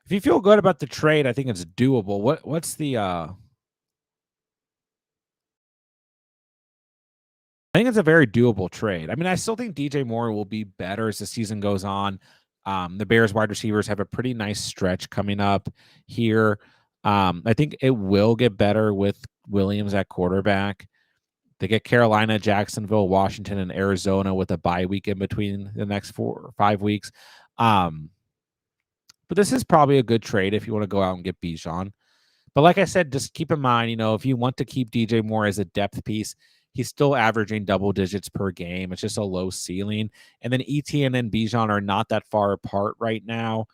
If you feel good about the trade, I think it's doable. What's the I think it's a very doable trade. I mean, I still think DJ Moore will be better as the season goes on. The Bears wide receivers have a pretty nice stretch coming up here. I think it will get better with Williams at quarterback. They get Carolina, Jacksonville, Washington, and Arizona with a bye week in between the next 4 or 5 weeks. But this is probably a good trade if you want to go out and get Bijan. But like I said, just keep in mind, if you want to keep DJ Moore as a depth piece, he's still averaging double digits per game. It's just a low ceiling. And then ETN and Bijan are not that far apart right now.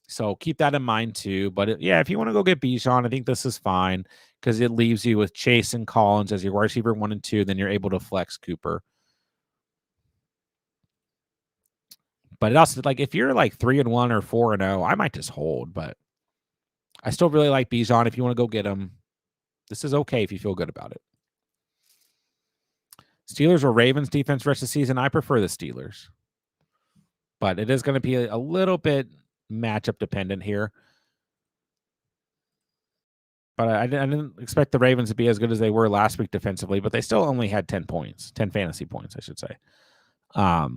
So keep that in mind too. But yeah, if you want to go get Bijan, I think this is fine because it leaves you with Chase and Collins as your wide receiver 1 and 2. Then you're able to flex Cooper. But it also, like, if you're like 3-1 or 4-0, I might just hold. But I still really like Bijan. If you want to go get him, this is okay if you feel good about it. Steelers or Ravens defense rest of the season. I prefer the Steelers. But it is going to be a little bit matchup dependent here. But I didn't expect the Ravens to be as good as they were last week defensively, but they still only had 10 fantasy points, I should say. The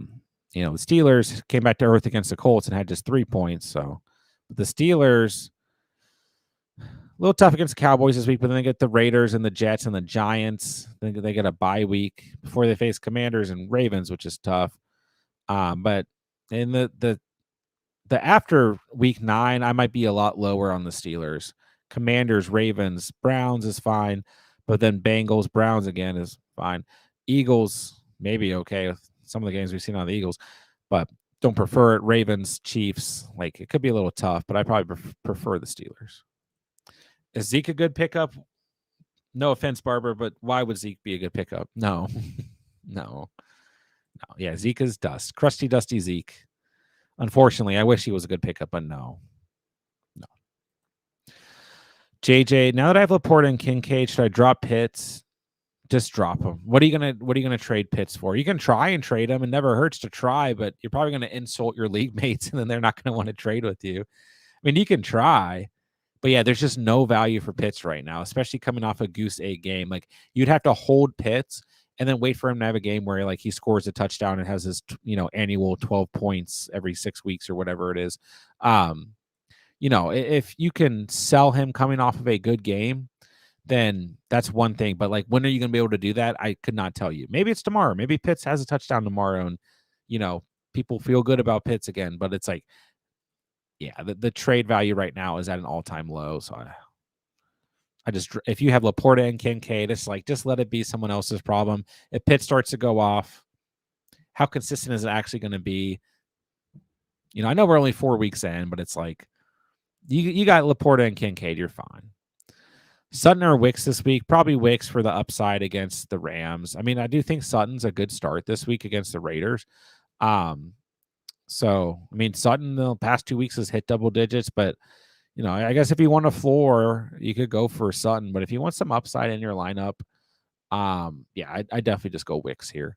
Steelers came back to earth against the Colts and had just 3 points. So the Steelers, a little tough against the Cowboys this week, but then they get the Raiders and the Jets and the Giants. Then they get a bye week before they face Commanders and Ravens, which is tough. But in the after week 9, I might be a lot lower on the Steelers. Commanders, Ravens, Browns is fine, but then Bengals, Browns again is fine. Eagles, maybe okay with some of the games we've seen on the Eagles, but don't prefer it. Ravens, Chiefs, like it could be a little tough, but I probably prefer the Steelers. Is Zeke a good pickup? No offense, Barber, but why would Zeke be a good pickup? No. No. Yeah, Zeke is dust. Crusty, dusty Zeke. Unfortunately, I wish he was a good pickup, but no. JJ, now that I have Laporta and Kincaid, should I drop Pitts? Just drop them. What are you gonna trade Pitts for? You can try and trade them. It never hurts to try, but you're probably gonna insult your league mates, and then they're not gonna want to trade with you. I mean, you can try, but yeah, there's just no value for Pitts right now, especially coming off a Goose Egg game. Like you'd have to hold Pitts and then wait for him to have a game where like he scores a touchdown and has his annual 12 points every 6 weeks or whatever it is. If you can sell him coming off of a good game, then that's one thing. But like, when are you going to be able to do that? I could not tell you. Maybe it's tomorrow. Maybe Pitts has a touchdown tomorrow and, people feel good about Pitts again. But it's like, yeah, the trade value right now is at an all-time low. So if you have Laporta and Kincaid, it's like, just let it be someone else's problem. If Pitts starts to go off, how consistent is it actually going to be? I know we're only 4 weeks in, but it's like, you got Laporta and Kincaid, you're fine. Sutton or Wicks this week? Probably Wicks for the upside against the Rams. I mean, I do think Sutton's a good start this week against the Raiders. So, I mean, Sutton the past 2 weeks has hit double digits, but, I guess if you want a floor, you could go for Sutton. But if you want some upside in your lineup, yeah, I definitely just go Wicks here.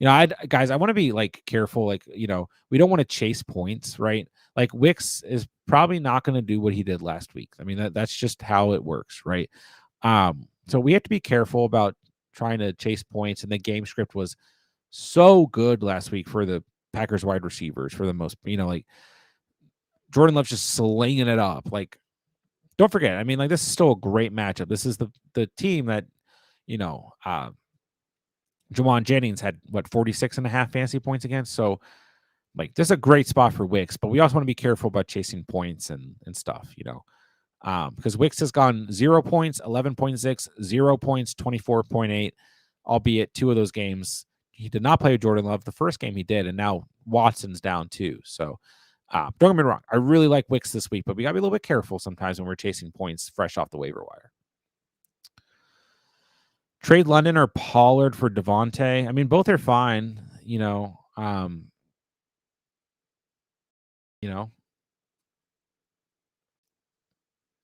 Guys, I want to be like careful. Like, we don't want to chase points, right? Like Wicks is probably not going to do what he did last week. I mean, that's just how it works, right? So we have to be careful about trying to chase points. And the game script was so good last week for the Packers wide receivers for the most, like Jordan Love's just slinging it up. Like, don't forget, I mean, like, this is still a great matchup. This is the team that, Jawan Jennings had 46.5 fantasy points against. So like, this is a great spot for Wicks, but we also want to be careful about chasing points and stuff, because Wicks has gone 0 points, 11.6, 0 points, 24.8, albeit 2 of those games he did not play with Jordan Love. The first game he did, and now Watson's down too. So don't get me wrong, I really like Wicks this week, but we gotta be a little bit careful sometimes when we're chasing points fresh off the waiver wire. Trade London or Pollard for Davante. I mean, both are fine.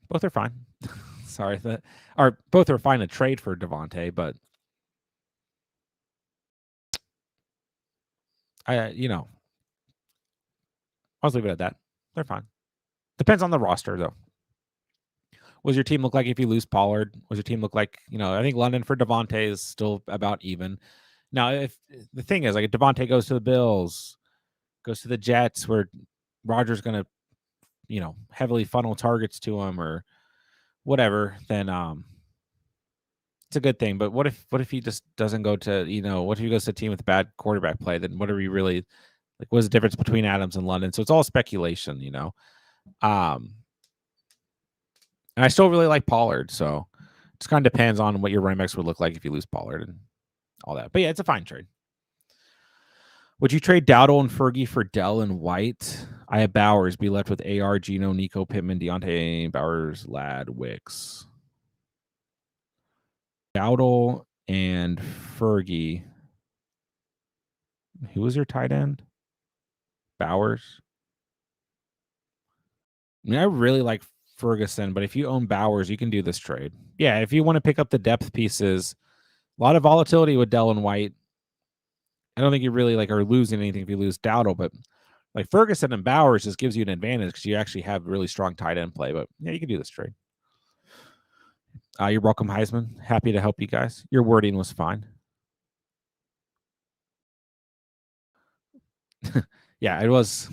Both are fine. Sorry, both are fine to trade for Davante, but I'll leave it at that. They're fine. Depends on the roster, though. What does your team look like if you lose Pollard? What does your team look like? I think London for Davante is still about even. Now, if the thing is, like, if Davante goes to the Bills, goes to the Jets, where Rodgers going to, heavily funnel targets to him or whatever, then it's a good thing. But what if he just doesn't go to, what if he goes to a team with bad quarterback play? Then what are we really Like, what's the difference between Adams and London? So it's all speculation, you know. And I still really like Pollard, so it just kind of depends on what your running backs would look like if you lose Pollard and all that. But yeah, it's a fine trade. Would you trade Dowdle and Fergie for Dell and White? I have Bowers. Be left with AR, Gino, Nico, Pittman, Deontay, Bowers, Ladd, Wicks. Dowdle and Fergie. Who was your tight end? Bowers. I mean, I really like Ferguson, but if you own Bowers, you can do this trade. Yeah, if you want to pick up the depth pieces, a lot of volatility with Dell and White. I don't think you really like are losing anything if you lose Dowdle, but like Ferguson and Bowers just gives you an advantage because you actually have really strong tight end play. But yeah, you can do this trade. You're welcome, Heisman. Happy to help you guys. Your wording was fine. Yeah, it was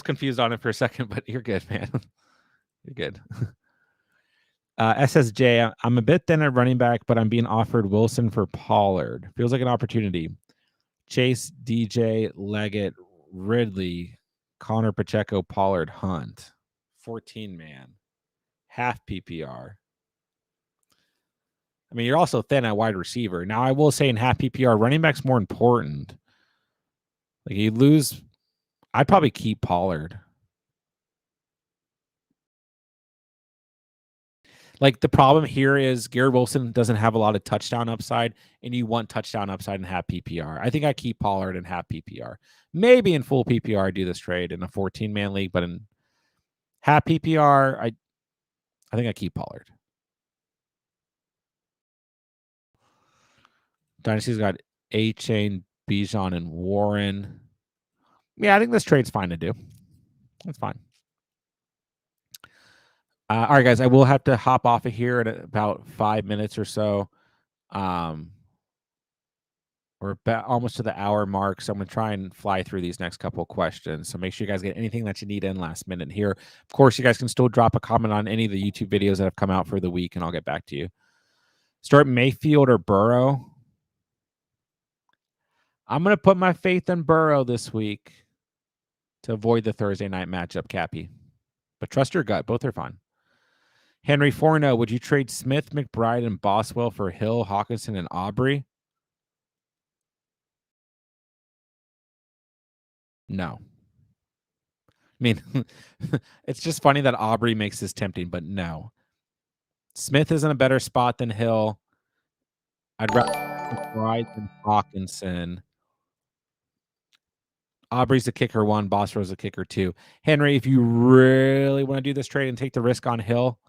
confused on it for a second, but you're good, man. You're good. SSJ, I'm a bit thin at running back, but I'm being offered Wilson for Pollard. Feels like an opportunity. Chase, DJ, Leggett, Ridley, Connor Pacheco, Pollard, Hunt. 14-man. Half PPR. I mean, you're also thin at wide receiver. Now, I will say in half PPR, running back's more important. Like, you lose, I'd probably keep Pollard. Like, the problem here is Garrett Wilson doesn't have a lot of touchdown upside, and you want touchdown upside in half PPR. I think I keep Pollard in half PPR. Maybe in full PPR, I do this trade in a 14-man league, but in half PPR, I think I keep Pollard. Dynasty's got A-Chain, Bijan, and Warren. Yeah, I think this trade's fine to do. That's fine. All right, guys, I will have to hop off of here in about 5 minutes or so. We're almost to the hour mark, so I'm going to try and fly through these next couple of questions. So make sure you guys get anything that you need in last minute here. Of course, you guys can still drop a comment on any of the YouTube videos that have come out for the week, and I'll get back to you. Start Mayfield or Burrow? I'm going to put my faith in Burrow this week to avoid the Thursday night matchup, Cappy. But trust your gut. Both are fine. Henry Forno, would you trade Smith, McBride, and Boswell for Hill, Hawkinson, and Aubrey? No. I mean, it's just funny that Aubrey makes this tempting, but no. Smith is in a better spot than Hill. I'd rather McBride than Hawkinson. Aubrey's a kicker 1, Boswell's a kicker 2. Henry, if you really want to do this trade and take the risk on Hill,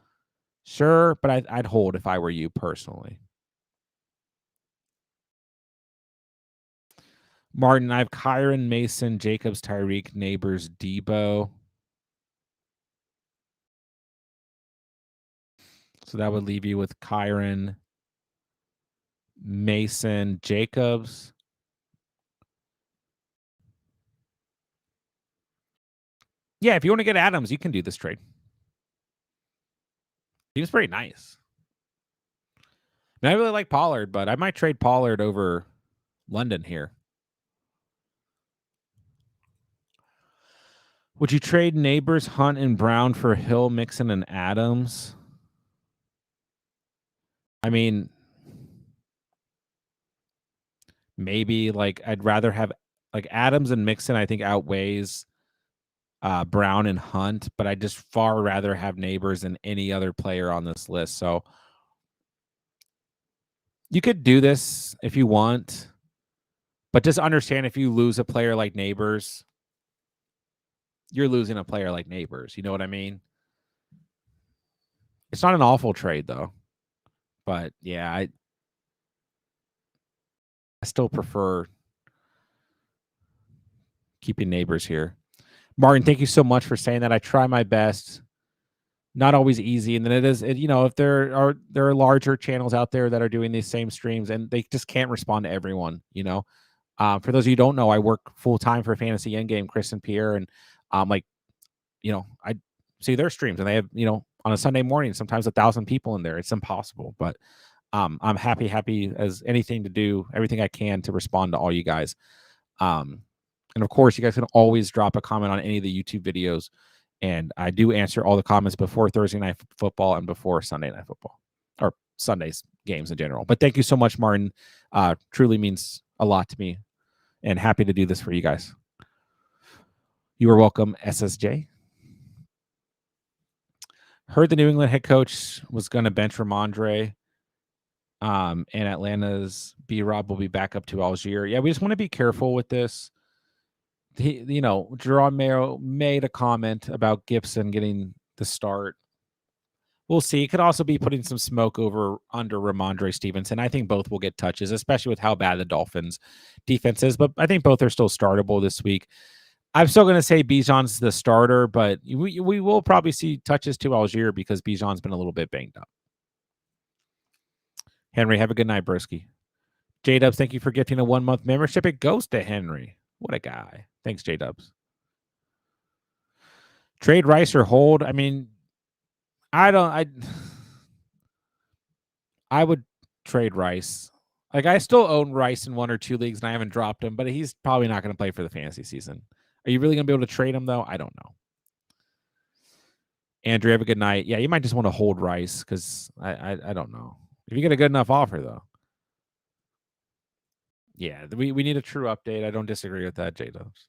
sure, but I'd hold if I were you personally. Martin, I have Kyron, Mason, Jacobs, Tyreek, Neighbors, Debo. So that would leave you with Kyron, Mason, Jacobs. Yeah, if you want to get Adams, you can do this trade. He was pretty nice. And I really like Pollard, but I might trade Pollard over London here. Would you trade Neighbors, Hunt, and Brown for Hill, Mixon, and Adams? I mean, maybe like I'd rather have like Adams and Mixon, I think outweighs Brown and Hunt, but I just far rather have Neighbors than any other player on this list. So you could do this if you want, but just understand if you lose a player like Neighbors, you're losing a player like Neighbors. You know what I mean? It's not an awful trade though, but yeah, I still prefer keeping Neighbors here. Martin, thank you so much for saying that. I try my best. Not always easy, and then if there are larger channels out there that are doing these same streams, and they just can't respond to everyone. For those of you who don't know, I work full time for Fantasy Endgame, Chris and Pierre, and I see their streams, and they have on a Sunday morning sometimes 1,000 people in there. It's impossible, but I'm happy as anything to do everything I can to respond to all you guys. And of course, you guys can always drop a comment on any of the YouTube videos. And I do answer all the comments before Thursday Night Football and before Sunday Night Football, or Sunday's games in general. But thank you so much, Martin. Truly means a lot to me, and happy to do this for you guys. You are welcome, SSJ. Heard the New England head coach was going to bench Ramondre. And Atlanta's B-Rob will be back up to Algier. Yeah, we just want to be careful with this. Jerome Mayo made a comment about Gibson getting the start. We'll see. It could also be putting some smoke under Ramondre Stevenson. I think both will get touches, especially with how bad the Dolphins defense is. But I think both are still startable this week. I'm still going to say Bijan's the starter, but we will probably see touches to Algier because Bijan's been a little bit banged up. Henry, have a good night, broski. J-Dubs, thank you for gifting a 1-month membership. It goes to Henry. What a guy. Thanks, J-Dubs. Trade Rice or hold? I mean, I would trade Rice. Like, I still own Rice in 1 or 2 leagues, and I haven't dropped him, but he's probably not going to play for the fantasy season. Are you really going to be able to trade him, though? I don't know. Andrew, have a good night. Yeah, you might just want to hold Rice because I don't know. If you get a good enough offer, though. Yeah, we need a true update. I don't disagree with that, J-Dubs.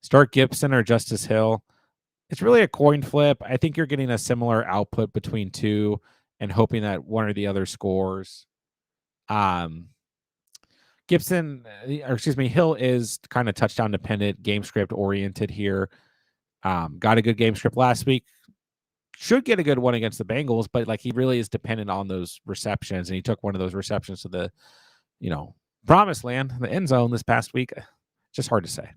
Start Gibson or Justice Hill. It's really a coin flip. I think you're getting a similar output between two and hoping that one or the other scores. Hill is kind of touchdown dependent, game script oriented here. Got a good game script last week. Should get a good one against the Bengals, but like he really is dependent on those receptions, and he took one of those receptions to the, promised land, the end zone this past week. Just hard to say.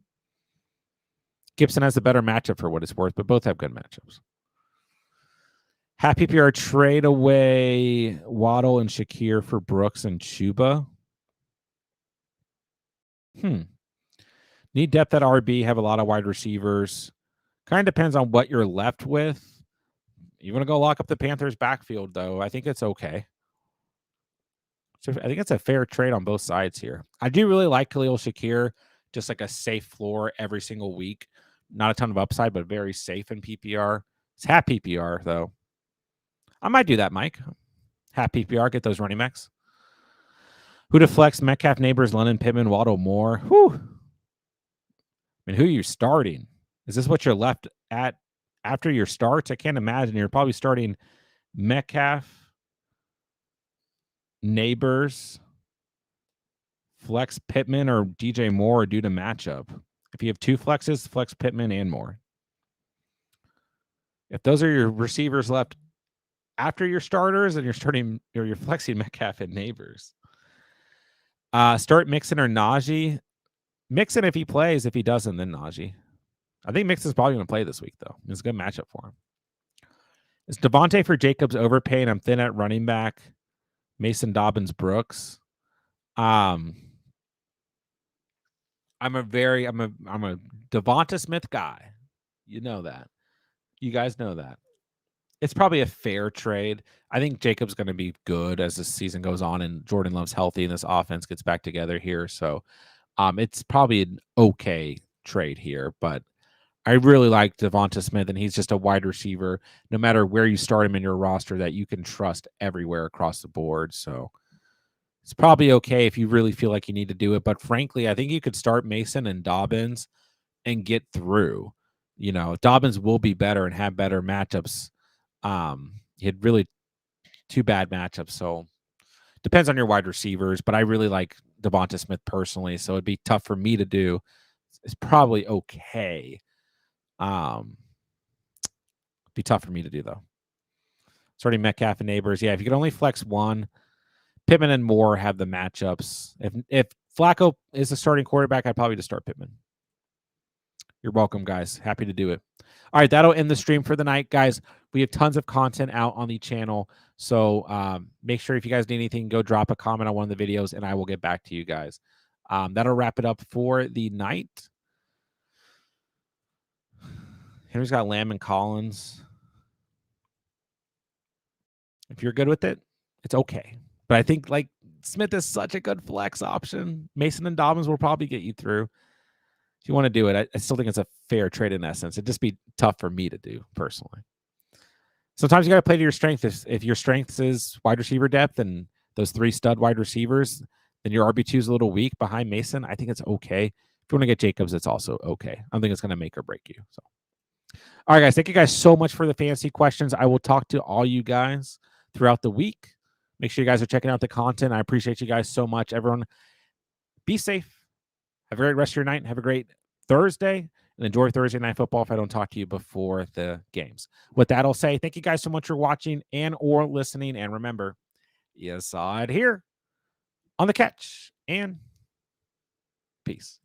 Gibson has a better matchup for what it's worth, but both have good matchups. Happy PPR trade away Waddle and Shakir for Brooks and Chuba. Need depth at RB, have a lot of wide receivers. Kind of depends on what you're left with. You want to go lock up the Panthers backfield, though. I think it's okay. So I think it's a fair trade on both sides here. I do really like Khalil Shakir, just like a safe floor every single week. Not a ton of upside, but very safe in PPR. It's half PPR, though. I might do that, Mike. Half PPR, get those running backs. Who to flex? Metcalf, Neighbors, Lennon, Pittman, Waddle, Moore. Whew. I mean, who are you starting? Is this what you're left at after your starts? I can't imagine. You're probably starting Metcalf, Neighbors, flex Pittman, or DJ Moore due to matchup. If you have two flexes, flex Pittman and Moore. If those are your receivers left after your starters, and you're flexing Metcalf and Neighbors. Start Mixon or Najee. Mixon if he plays. If he doesn't, then Najee. I think Mixon's probably going to play this week, though. It's a good matchup for him. Is Davante for Jacobs overpaid? I'm thin at running back. Mason Dobbins Brooks. I'm a Devonta Smith guy. You know that. You guys know that. It's probably a fair trade. I think Jacobs going to be good as the season goes on and Jordan Love's healthy and this offense gets back together here. So it's probably an okay trade here, but I really like Devonta Smith, and he's just a wide receiver, no matter where you start him in your roster, that you can trust everywhere across the board. So it's probably okay if you really feel like you need to do it. But frankly, I think you could start Mason and Dobbins and get through. Dobbins will be better and have better matchups. He had really 2 bad matchups, so depends on your wide receivers. But I really like Devonta Smith personally, so it'd be tough for me to do. It's probably okay. Be tough for me to do, though. Starting Metcalf and Neighbors. Yeah, if you could only flex one, Pittman and Moore have the matchups. If Flacco is the starting quarterback, I'd probably just start Pittman. You're welcome, guys. Happy to do it. All right, that'll end the stream for the night, guys. We have tons of content out on the channel, so make sure if you guys need anything, go drop a comment on one of the videos, and I will get back to you guys. That'll wrap it up for the night. Henry's got Lamb and Collins. If you're good with it, it's okay. But I think Smith is such a good flex option. Mason and Dobbins will probably get you through. if you want to do it, I still think it's a fair trade in that sense. It'd just be tough for me to do personally. Sometimes you got to play to your strength. If your strength is wide receiver depth and those 3 stud wide receivers, then your RB2 is a little weak behind Mason. I think it's okay. If you want to get Jacobs, it's also okay. I don't think it's going to make or break you. So, all right, guys. Thank you guys so much for the fantasy questions. I will talk to all you guys throughout the week. Make sure you guys are checking out the content. I appreciate you guys so much. Everyone, be safe. Have a great rest of your night. Have a great Thursday. And enjoy Thursday Night Football if I don't talk to you before the games. With that, I'll say thank you guys so much for watching and or listening. And remember, you saw it here on The Catch. And peace.